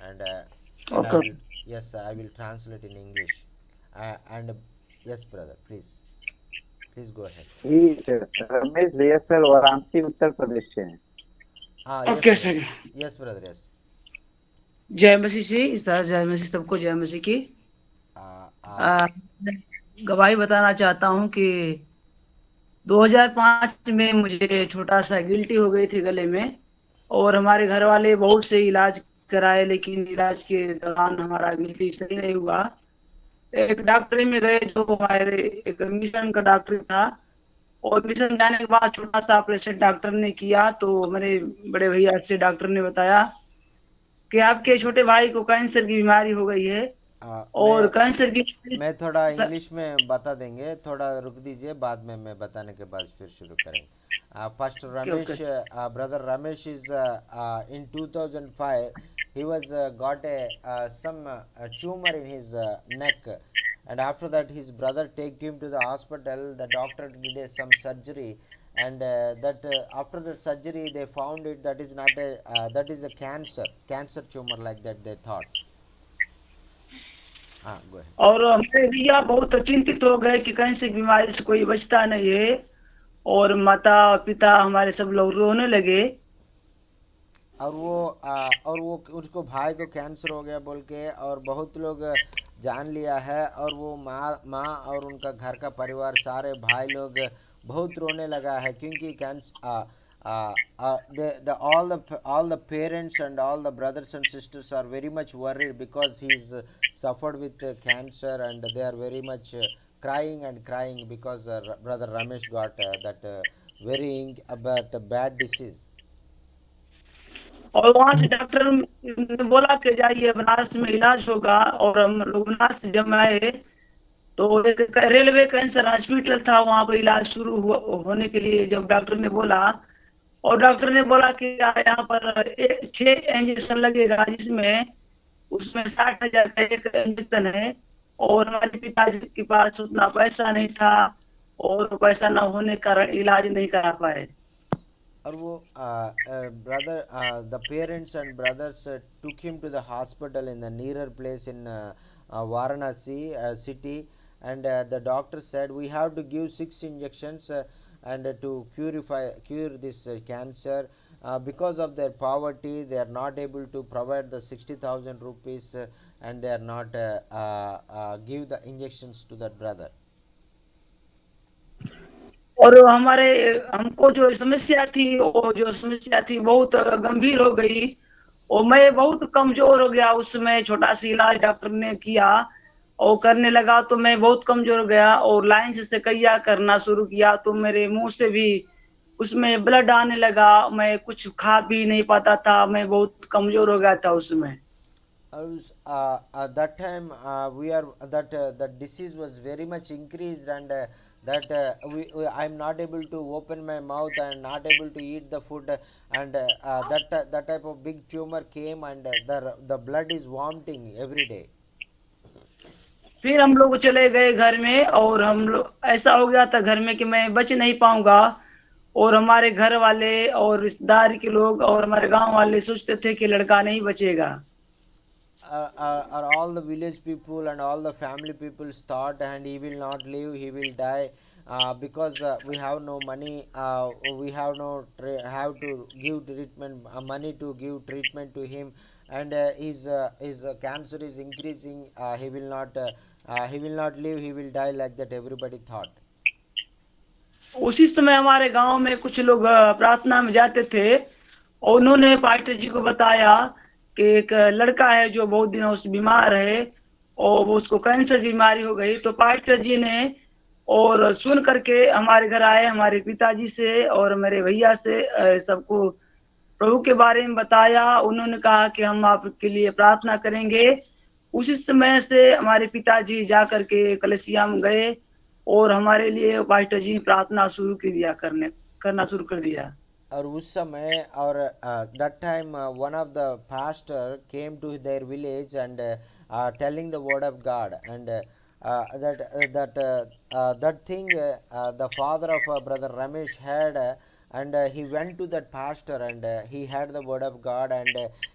and I Okay. will, yes, I will translate in English. And yes, brother, please. Please go ahead. ही रमेश जयसल वाराणसी उत्तर प्रदेश से हैं। Yes okay brother. Sir. Yes brother. Yes. जय मसीह जी सर, जय मसीह, सबको जय मसीह की। मैं गवाही बताना चाहता हूँ कि 2005 में मुझे छोटा सा गिल्टी हो गई थी गले में, और हमारे घर वाले बहुत से इलाज कराए, लेकिन इलाज के दौरान हमारा गिल्टी सही नहीं हुआ। एक डॉक्टर में गए जो हमारे एक मिशन का डॉक्टर था, और मिशन जाने के बाद छोटा सा ऑपरेशन डॉक्टर ने किया, तो मेरे बड़े भैया से डॉक्टर ने बताया कि आपके छोटे भाई को कैंसर की बीमारी हो गई है। और मैं कैंसर की मैं थोड़ा सर, इंग्लिश में बता देंगे, थोड़ा रुक दीजिए, बाद में मैं बताने के बाद फिर शुरू करेंगे. First okay okay. Ramesh, brother Ramesh is in 2005 he was got a some tumor in his neck, and after that his brother take him to the hospital. The doctor did some surgery, and that after the surgery they found it that is not a that is a cancer tumor like that they thought. Go ahead. और हमारे भैया बहुत चिंतित हो गए कि कैंसर की बीमारी से कोई बचता नहीं है, और माता पिता हमारे सब लोग रोने लगे। और वो उसको भाई को कैंसर हो गया बोल के और बहुत लोग जान लिया है, और वो माँ और उनका घर का परिवार सारे भाई लोग बहुत रोने लगा है, क्योंकि all the parents and all the brothers and sisters are very much worried because he's suffered with cancer, and they are very much crying and crying because brother Ramesh got that very about bad disease. और वहां से डॉक्टर ने बोला कि जाइए बनारस में इलाज होगा, और हम लोग बनारस जब आए तो एक रेलवे कैंसर हॉस्पिटल था, वहां पर इलाज शुरू होने के लिए जब डॉक्टर ने बोला, और डॉक्टर ने बोला कि यहाँ पर 6 इंजेक्शन लगेगा, जिसमें उसमें 60,000 का एक इंजेक्शन है, और हमारे पिताजी के पास उतना पैसा नहीं था, और पैसा न होने के कारण इलाज नहीं करा पाए। और वो brother the parents and brothers took him to the hospital in the nearer place in Varanasi city, and the doctor said we have to give 6 injections and to cure this cancer. Because of their poverty they are not able to provide the 60,000 rupees, and they are not give the injections to that brother. और हमारे हमको जो समस्या थी, वो जो समस्या थी बहुत गंभीर हो गई, और मैं बहुत कमजोर हो गया। उस समय छोटा सा इलाज डॉक्टर ने किया और करने लगा तो मैं बहुत कमजोर हो गया, और लाइन से सकैया करना शुरू किया तो मेरे मुंह से भी उसमें ब्लड आने लगा। मैं कुछ खा पी नहीं पाता था, मैं बहुत कमजोर हो गया था उसमें। At that time we are that that disease was very much increased, and that I'm not able to open my mouth and not able to eat the food, and that type of big tumor came, and the blood is vomiting every day. फिर हम लोग चले गए घर में, और हम लोग ऐसा हो गया था घर में कि मैं बच नहीं पाऊंगा, और हमारे घर वाले और रिश्तेदार के लोग और हमारे गांव वाले सोचते थे कि लड़का नहीं बचेगा। Are all the village people and all the family people thought and he will not live, he will die, because we have no money, we have no have to give treatment money to give treatment to him, and his cancer is increasing, he will not live, he will die, like that everybody thought. उसी समय हमारे गांव में कुछ लोग प्रार्थना में जाते थे, और उन्होंने पास्टर जी को बताया कि एक लड़का है जो बहुत दिनों से बीमार है, और वो उसको कैंसर बीमारी हो गई। तो पास्टर जी ने और सुन करके हमारे घर आए, हमारे पिताजी से और मेरे भैया से सबको प्रभु के बारे में बताया। उन्होंने कहा कि हम आपके लिए प्रार्थना करेंगे। उसी समय से हमारे पिताजी जा करके कलसिया में गए, और हमारे लिए पास्टर जी प्रार्थना शुरू करना शुरू कर दिया। और उस समय और that time one of the pastor came to their village and telling the word of God, and that thing the father of brother Ramesh had and he went to that pastor, and he heard the word of God, and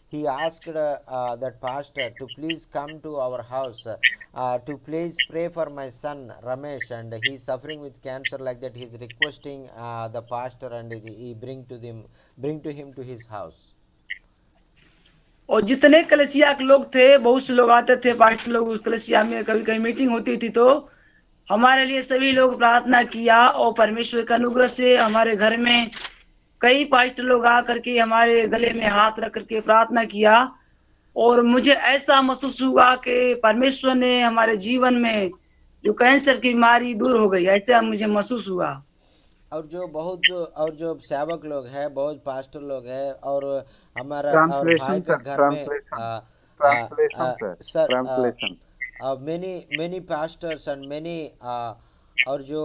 he asked that pastor to please come to our house, to please pray for my son Ramesh, and he's suffering with cancer, like that. He's requesting the pastor, and he bring to him to his house. और जितने कलसिया के लोग थे, बहुत से लोग आते थे, पास्टर लोग उस कलसिया में कभी कभी मीटिंग होती थी, तो हमारे लिए सभी लोग प्रार्थना किया, और परमेश्वर के अनुग्रह से हमारे घर में कई पास्टर लोग आकर के हमारे गले में हाथ रख करके प्रार्थना किया, और मुझे ऐसा महसूस हुआ कि परमेश्वर ने हमारे जीवन में जो कैंसर की बीमारी दूर हो गई, ऐसा मुझे महसूस हुआ। और जो सेवक लोग हैं, बहुत पास्टर लोग हैं, और हमारा और भाई Translation, के sir. घर में Translation, sir. Sir Translation. many pastors and many or jo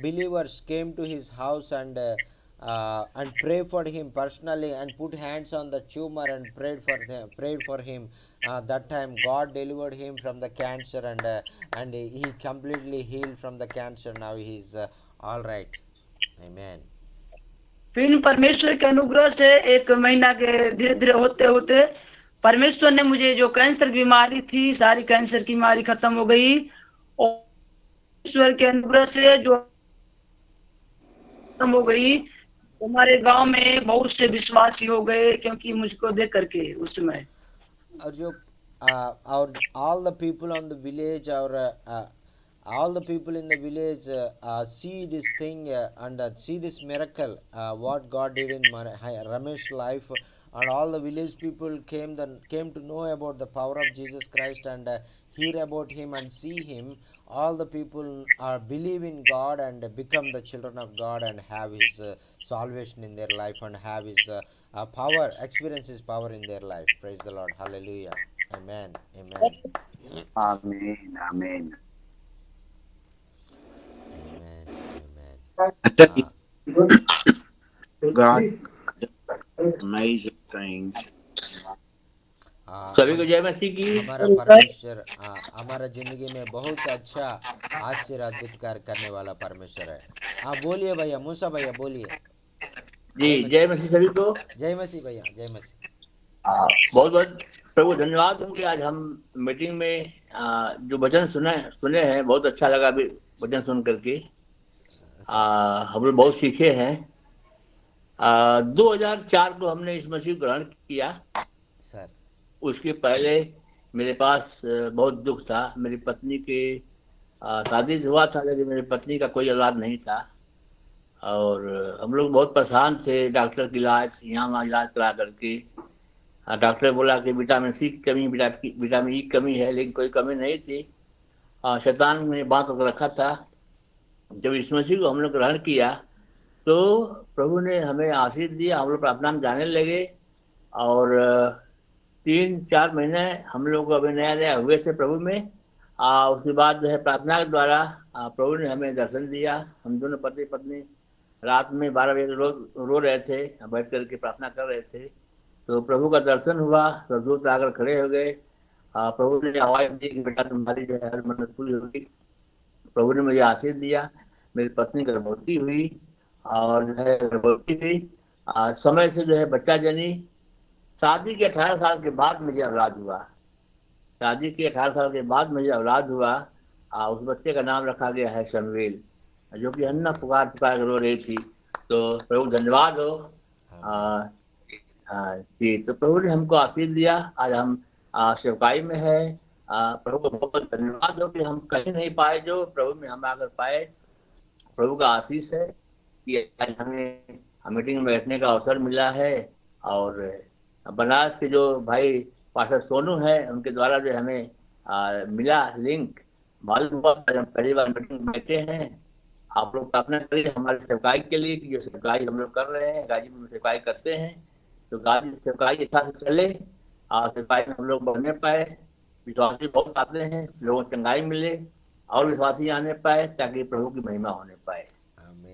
believers came to his house, and pray for him personally, and put hands on the tumor and prayed for him. That time God delivered him from the cancer, and he completely healed from the cancer. Now he is all right. Amen. फिर परमेश्वर के अनुग्रह से 1 महीना के धीरे धीरे होते होते परमेश्वर ने मुझे जो कैंसर की बीमारी थी, सारी कैंसर की बीमारी खत्म हो गई, और परमेश्वर के अनुग्रह से जो खत्म हो गई, हमारे गांव में बहुत से विश्वासी हो गए, क्योंकि मुझको देख करके उस समय और जो और all the people on the village, or all the people in the village see this thing, and see this miracle, what God did in Ramesh's life, and all the village people came to know about the power of Jesus Christ, and hear about him and see him. All the people are believe in God and become the children of God, and have his salvation in their life, and have his power, experience his power in their life. Praise the Lord. Hallelujah. Amen. Amen. Amen. Amen. Amen. Amen. I tell you, God does amazing things. सभी को जय मसीह की। हमारा परमेश्वर हमारा जिंदगी में बहुत अच्छा आशीर्वादित कार्य करने वाला परमेश्वर है। आप बोलिए भैया, मूसा भैया बोलिए। जी जय मसीह सभी को। जय मसीह भैया, जय मसीह। बहुत बहुत प्रभु धन्यवाद हूँ कि आज हम मीटिंग में जो वचन सुने हैं, बहुत अच्छा लगा अभी वचन सुन करके। हम लोग बहुत सीखे हैं। 2004 को हमने इस मसीह को ग्रहण किया सर। उसके पहले मेरे पास बहुत दुख था। मेरी पत्नी के शादी हुआ था, लेकिन मेरी पत्नी का कोई औलाद नहीं था, और हम लोग बहुत परेशान थे। डॉक्टर की इलाज यहाँ वहाँ इलाज करा करके डॉक्टर बोला कि विटामिन सी की कमी, विटामिन ई की कमी है, लेकिन कोई कमी नहीं थी। शैतान ने बात कर रखा था। जब इस मसीह को हम लोग ग्रहण किया तो प्रभु ने हमें आशीष दिया। हम लोग प्रार्थना में जाने लगे, और 3-4 महीने हम लोग अभी नया हुए थे प्रभु में। उसके बाद जो है प्रार्थना के द्वारा प्रभु ने हमें दर्शन दिया। हम दोनों पति पत्नी रात में 12 बजे रो रहे थे, बैठ करके प्रार्थना कर रहे थे, तो प्रभु का दर्शन हुआ। स्वर्गदूत आकर खड़े हो गए। प्रभु ने आवाज दी कि बेटा तुम्हारी जो है हर मन्नत पूरी होगी। प्रभु ने मुझे आशीष दिया। मेरी पत्नी गर्भवती हुई, और जो है गर्भवती हुई समय से जो है बच्चा जनी। शादी के 18 साल के बाद मुझे औलाद हुआ। शादी के 18 साल के बाद मुझे औलाद हुआ। उस बच्चे का नाम रखा गया है शमूएल, जो कि हन्ना पुकार रो रही थी। तो प्रभु धन्यवाद हो। जी, तो प्रभु ने हमको आशीष दिया। आज हम सेवकाई में है। प्रभु को बहुत बहुत धन्यवाद हो कि हम कहीं नहीं पाए, जो प्रभु में हम आकर पाए। प्रभु का आशीष है कि आज हमें मीटिंग में बैठने का अवसर मिला है, और बनारस के जो भाई पास्टर सोनू है उनके द्वारा जो हमें मिला लिंक, मालूम हुआ। हम पहली बार मीटिंग में बैठे हैं। आप लोग प्रार्थना करिए हमारे सेवकाई के लिए, कि जो सेवकाई हम लोग कर रहे हैं, गाजीपुर में सेवकाई करते हैं, तो गाजी सेवकाई अच्छा से चले, सेवकाई में हम लोग बढ़ने पाए। विश्वासी बहुत आते हैं, लोगों को चंगाई मिले, और विश्वासी आने पाए, ताकि प्रभु की महिमा होने पाए।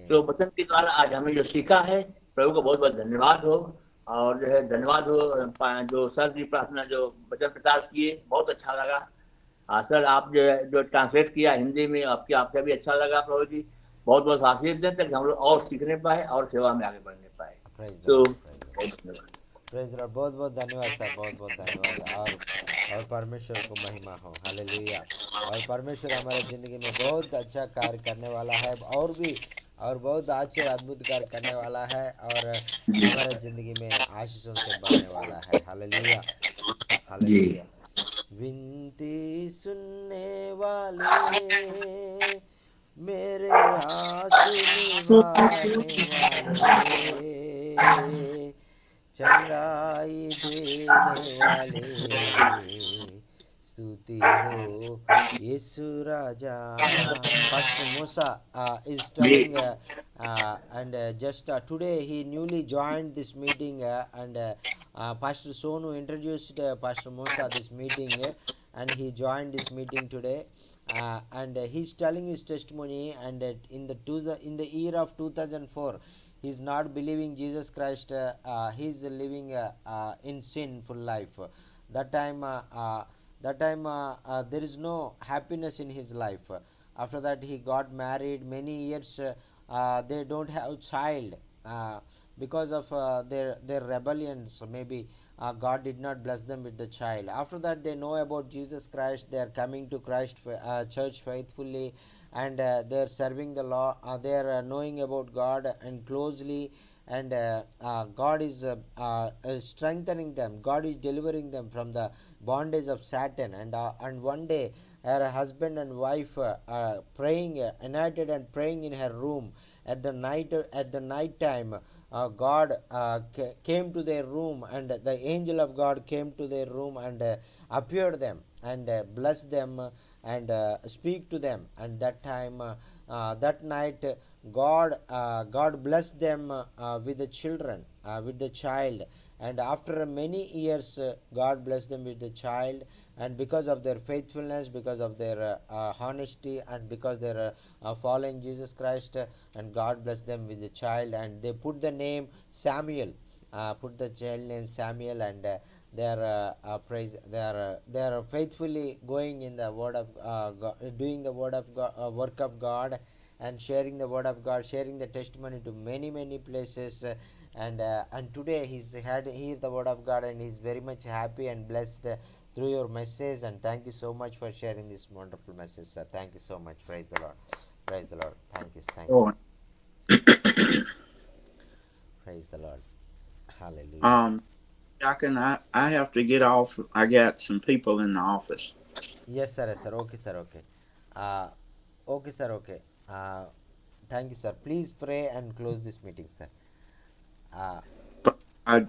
तो वचन के द्वारा आज हमें जो सीखा है, प्रभु को बहुत बहुत धन्यवाद हो। और जो है धन्यवाद हो जो सर जी प्रार्थना जो वचन प्रचार किए, बहुत अच्छा लगा। सर आप जो ट्रांसलेट किया हिंदी में, आपका भी अच्छा लगा प्रभु जी। बहुत बहुत आशीष दें ताकि हम लोग और सीखने पाए और सेवा में आगे बढ़ने पाए। प्रेज द तो लॉर्ड, प्रेज द बहुत धन्यवाद। Praise the Lord. बहुत बहुत धन्यवाद सर, बहुत बहुत धन्यवाद। और परमेश्वर को महिमा हो, हालेलुया। और परमेश्वर हमारे ज़िंदगी में बहुत अच्छा कार्य करने वाला है, और बहुत आश्चर्य अद्भुत कार्य करने वाला है, और हमारे ज़िंदगी में आशीषों से भरने वाला है, हालेलुया, जी हालेलुया। विनती सुनने वाले, मेरे आंसू निभाने वाले, चंगाई देने वाले, स्तुति हो यीशु राजा। Pastor Musa is telling, and just today he newly joined this meeting, and Pastor Sonu introduced Pastor Musa this meeting, and he joined this meeting today, and he's telling his testimony. And in the year of 2004, he's not believing Jesus Christ. He's living in sinful life. That time, there is no happiness in his life. After that, he got married. Many years they don't have child, because of their rebellions. Maybe God did not bless them with the child. After that, they know about Jesus Christ. They are coming to Christ church faithfully, and they are serving the law. They are knowing about God and closely, and God is strengthening them. God is delivering them from the bondage of Satan. And one day, her husband and wife praying, united and praying in her room at the night time. God came to their room, and the angel of God came to their room and appeared them, and blessed them, and speak to them. And that time, that night, God blessed them with the children, with the child. And after many years, God blessed them with the child. And because of their faithfulness, because of their honesty, and because they are following Jesus Christ, and God blessed them with the child, and they put the name Samuel. Put the child name Samuel, and they are they are faithfully going in the word of God, doing the word of God, work of God, and sharing the word of God, sharing the testimony to many places. And today he's had hear the word of God, and he's very much happy and blessed through your message. And thank you so much for sharing this wonderful message, sir. Thank you so much. Praise the Lord. Praise the Lord. Thank you. Thank you. Lord. Praise the Lord. Hallelujah. Jochen, I have to get off. I got some people in the office. Yes, sir. Yes, sir. Okay, sir. Okay. Okay, sir. Okay. Thank you, sir. Please pray and close this meeting, sir.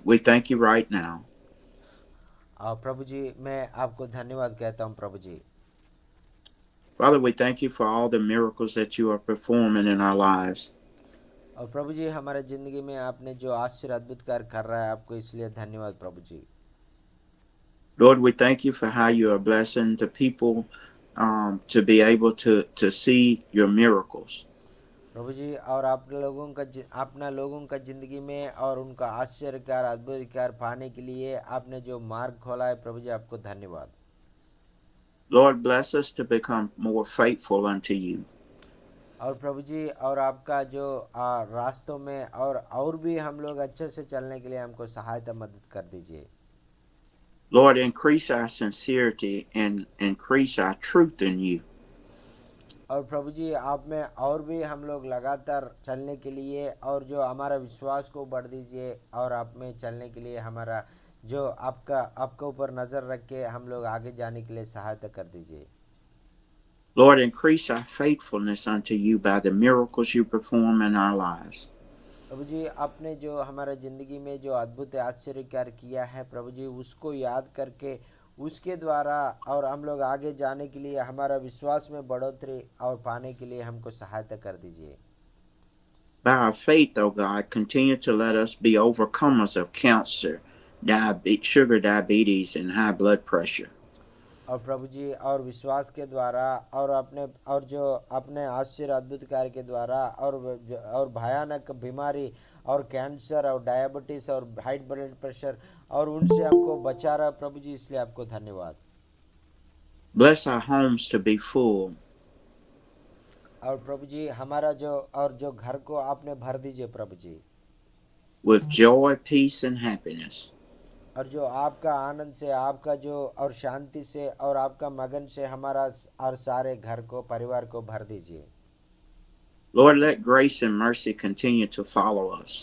We thank you right now. प्रभु जी, मैं आपको धन्यवाद कहता हूँ प्रभु जी। Father, we thank you for all the miracles that you are performing in our lives. और प्रभु जी, हमारे ज़िंदगी में आपने जो आश्चर्य अद्भुत कार्य कर रहा है, आपको इसलिए धन्यवाद प्रभु जी। Lord, we thank you for how you are blessing the people to be able to see your miracles. प्रभु जी, और अपना लोगों का ज़िंदगी में और उनका आश्चर्य कार्य अद्भुत कार्य पाने के लिए आपने जो मार्ग खोला है प्रभु जी, आपको धन्यवाद। Lord, bless us to become more faithful unto you. और प्रभु जी, और आपका जो रास्तों में और भी हम लोग अच्छे से चलने के लिए हमको सहायता मदद कर दीजिए। Lord, increase our sincerity and increase our truth in you. और प्रभु जी, आप में और भी हम लोग लगातार चलने के लिए, और जो हमारा विश्वास को बढ़ दीजिए, और आप में चलने के लिए हमारा जो आपका ऊपर नज़र रख के हम लोग आगे जाने के लिए सहायता कर दीजिए। Lord, increase our faithfulness unto you by the miracles you perform in our lives. प्रभु जी, आपने जो हमारे ज़िंदगी में जो अद्भुत आश्चर्य कार्य किया है प्रभु जी, उसको याद करके उसके द्वारा और हम लोग आगे जाने के लिए हमारा विश्वास में बढ़ोतरी और पाने के लिए हमको सहायता कर दीजिए। By our faith, O God, continue to let us be overcomers of cancer, sugar diabetes, and high blood pressure. और प्रभु जी, और विश्वास के द्वारा और जो अपने आश्चर्य अद्भुत कार्य के द्वारा और भयानक बीमारी और कैंसर और डायबिटीज और हाई ब्लड प्रेशर और उनसे हमको बचा रहा प्रभु जी, इसलिए आपको धन्यवाद। Bless our homes to be full. और प्रभु जी हमारा जो घर को आपने भर दीजिए प्रभु जी, with joy, peace, and happiness. और जो आपका आनंद से, आपका जो और शांति से और आपका मगन से हमारा और सारे घर को, परिवार को भर दीजिए। Lord, let grace and mercy continue to follow us.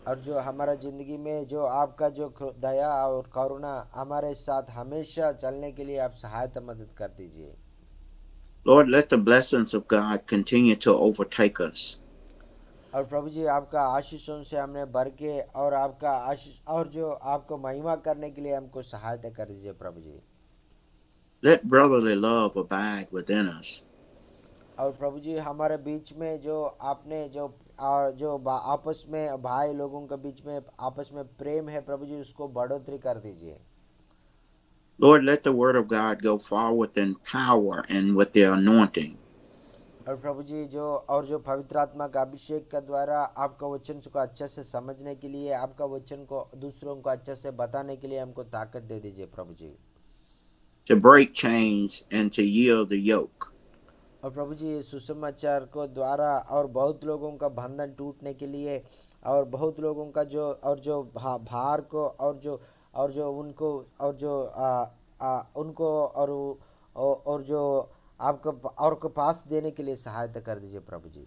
और जो हमारा जिंदगी में जो आपका जो दया और करुणा हमारे साथ हमेशा चलने के लिए आप सहायता मदद कर दीजिए। Lord, let the blessings of God continue to overtake us. और प्रभु जी आपका आशीषों से हमने भर के और आपका आशीष और जो आपको महिमा करने के लिए हमको सहायता कर दीजिए प्रभु जी। Let brotherly love abide within us. और प्रभु जी हमारे बीच में जो आपने जो आपस में भाई लोगों के बीच में आपस में प्रेम है प्रभु जी, उसको बढ़ोतरी कर दीजिए। Lord, let the word of God go forward in power and with the anointing. और प्रभु जी जो पवित्र आत्मा का अभिषेक के द्वारा आपका वचन को अच्छे से समझने के लिए, आपका वचन को दूसरों को अच्छे से बताने के लिए हमको ताकत दे दीजिए प्रभु जी। To break chains and to yield the yoke. और प्रभु जी सुसमाचार को द्वारा और बहुत लोगों का बंधन टूटने के लिए और बहुत लोगों का जो भार को और जो उनको और जो उनको और जो आपको और को पास देने के लिए सहायता कर दीजिए प्रभु जी।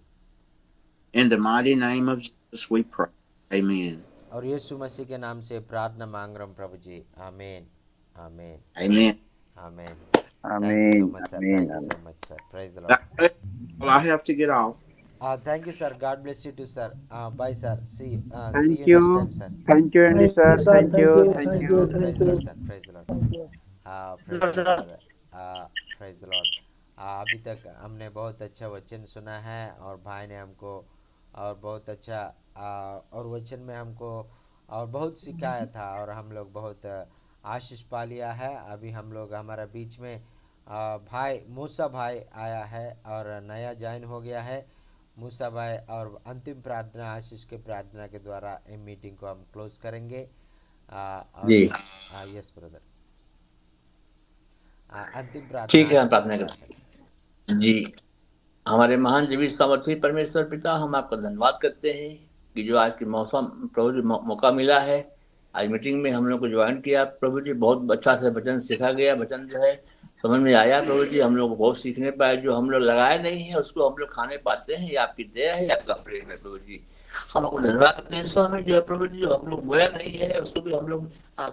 In the mighty name of Jesus we pray. Amen. और यीशु मसीह के नाम से प्रार्थना मांग रहा हूँ प्रभु जी, आमीन आमीन Amen. आमीन। Thank you so much sir, thank you so much sir, praise the Lord. Well, I have to get off. Thank you sir, God bless you too sir. Bye sir, see you Thank next you. time sir. Thank you, Andy Thank sir. you, sir. Thank you. See you next Thank time you. sir, Thank praise the you. Lord sir, praise the Lord. Thank you. praise the Lord brother. Praise the Lord. अभी तक हमने बहुत अच्छा वचन सुना है और भाई ने हमको और बहुत अच्छा और वचन में हमको और बहुत सिखाया था और हम लोग बहुत आशीष पा लिया है। अभी हम लोग हमारा बीच में भाई मूसा भाई आया है और नया ज्वाइन हो गया है मूसा भाई, और अंतिम प्रार्थना आशीष के प्रार्थना के द्वारा इन मीटिंग को हम क्लोज करेंगे। और जी यस ब्रदर, अंतिम प्रार्थना ठीक है, हम आशीष के प्रार्थना द्वारा करते हैं। जी हमारे महान जीवित सामर्थी परमेश्वर पिता, हम आपका धन्यवाद करते हैं कि जो आज के मौसम प्रभु जी मौका मिला है, आज मीटिंग में हम लोग को ज्वाइन किया प्रभु जी, बहुत अच्छा से वचन सीखा गया, वचन जो है समझ में आया प्रभु जी, हम लोग को बहुत सीखने पाए, जो हम लोग लगाए नहीं है उसको हम लोग खाने पाते हैं। ये आपकी दया है, आपका प्रेम है प्रभु जी। हम आपको धन्यवाद करते हैं स्वामी, जो है प्रभु जी जो हम लोग बोया नहीं है उसको भी हम लोग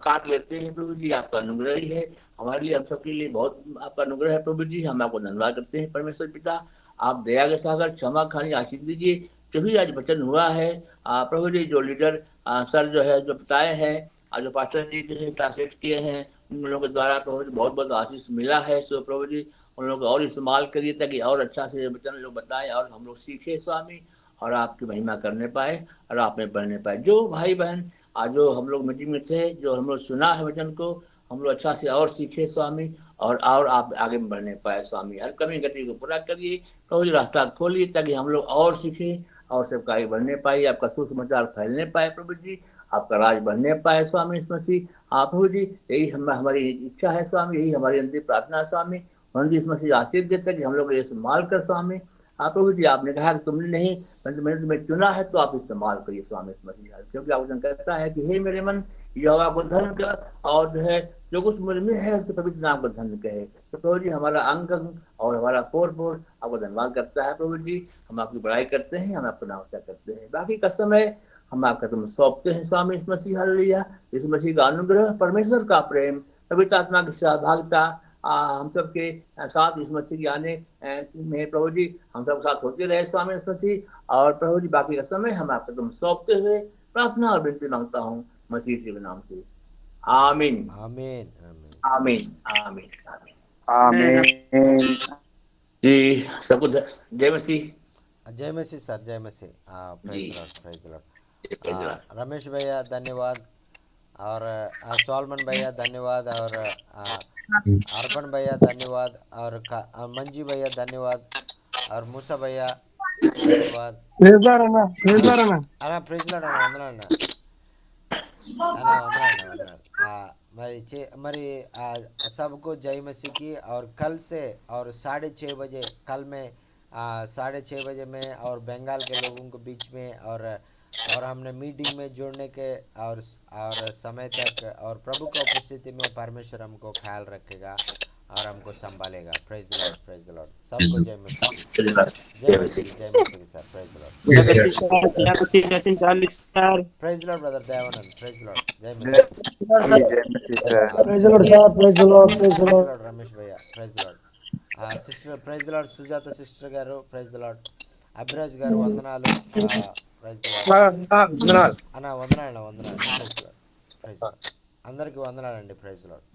काट लेते हैं प्रभु जी, आपका अनुग्रह ही है हमारे लिए, हम सबके लिए बहुत आपका अनुग्रह है प्रभु जी। हम आपको धन्यवाद करते हैं परमेश्वर पिता, आप दया के सागर क्षमा खानी आशीष दीजिए। जो भी आज वचन हुआ है प्रभु जी, जो लीडर सर जो है जो बताए हैं, जो पास्टर जी जो है ट्रांसलेट किए हैं, उन लोगों के द्वारा प्रभु जी बहुत बहुत आशीष मिला है। सो प्रभु जी उन लोगों को और इस्तेमाल करिए ताकि और अच्छा से वचन लोग बताएं और हम लोग सीखे स्वामी, और आपकी महिमा करने पाए और आप में बढ़ने पाए। जो भाई बहन आज जो हम लोग मीटिंग में थे, जो हम लोग सुना है वचन को, हम लोग अच्छा से और सीखे स्वामी, और आप आगे बढ़ने पाए स्वामी। हर कमी गति को पूरा करिए प्रभु जी, रास्ता खोलिए ताकि हम लोग और सीखें और सबका आगे बढ़ने पाए, आपका सुसमाचार फैलने पाए प्रभु जी, आपका राज बढ़ने पाए स्वामी इस मसीह। आप प्रभु जी यही हमारी इच्छा है स्वामी, यही हमारी अंतिम प्रार्थना है स्वामी। मंदिर इस मसीह आशीष देते कि हम लोग ये इस्तेमाल कर स्वामी। आप प्रभु जी आपने कहा कि तुमने नहीं मैंने तुम्हें चुना है, तो आप इस्तेमाल करिए स्वामी इस मसीह, क्योंकि आप वचन कहता है कि हे मेरे मन यहोवा को धन्य कर, और जो है जो कुछ मुझ में है उसके पवित्र नाम को धन्य कहे। तो प्रभु जी हमारा अंग और हमारा पोर आपको धन्यवाद करता है प्रभु जी, हम आपकी बड़ाई करते हैं, हम आपको नमस्कार करते हैं। बाकी का समय हम आपका तुम सौंपते हैं स्वामी इस मसीह, हालेलुया। इस मसीह का अनुग्रह, परमेश्वर का प्रेम, पवित्र आत्मा की सहभागिता हम सबके साथ इस मसीह के आने में प्रभु जी हम सब साथ होते रहे स्वामी इस मसीह। और प्रभु जी बाकी का समय हम आपको तुम सौंपते हुए प्रार्थना और विनती मांगता हूँ मसीह के नाम से, आमीन आमीन आमीन आमीन आमीन। जी सबको जय मसीह। जय मसीह सर, जय मसीह। जी प्रेज द लॉर्ड। रमेश भैया धन्यवाद, और सॉलमन भैया धन्यवाद, और अर्पण भैया धन्यवाद, और मंजी भैया धन्यवाद, और मूसा भैया धन्यवाद। ప్రైజ్ లార్డ్ అన్న, వందనాలన్న మరి सबको जय मसीह की। और कल से और 6:30 बजे कल मैं 6:30 बजे में और बंगाल के लोगों के बीच में और हमने मीटिंग में जोड़ने के और समय तक और प्रभु का उपस्थिति में परमेश्वर हमको ख्याल रखेगा और हमको संभालेगा। Praise the lord, praise the Lord. सबको जय मसीह की, जय मसीह की, जय मसीह की sir. Praise the lord, praise the lord brother Dayanand, praise the lord, जय मसीह की। जय मसीह sir. Praise the Lord, sir. Praise the Lord. Praise the praise Lord. Lord Ramesh భయ్య, praise lord sister, praise lord Sujatha sister గారు, ప్రైజ్ లార్డ్ అభిరాజ్ గారు, వందనాలు. ప్రైజ్ లార్డ్ అన్న, వందనాలు, వందనాలు. ప్రైజ్ లార్డ్, ప్రైజ్ లార్డ్ అందరికి వందనాలండి. Praise lord.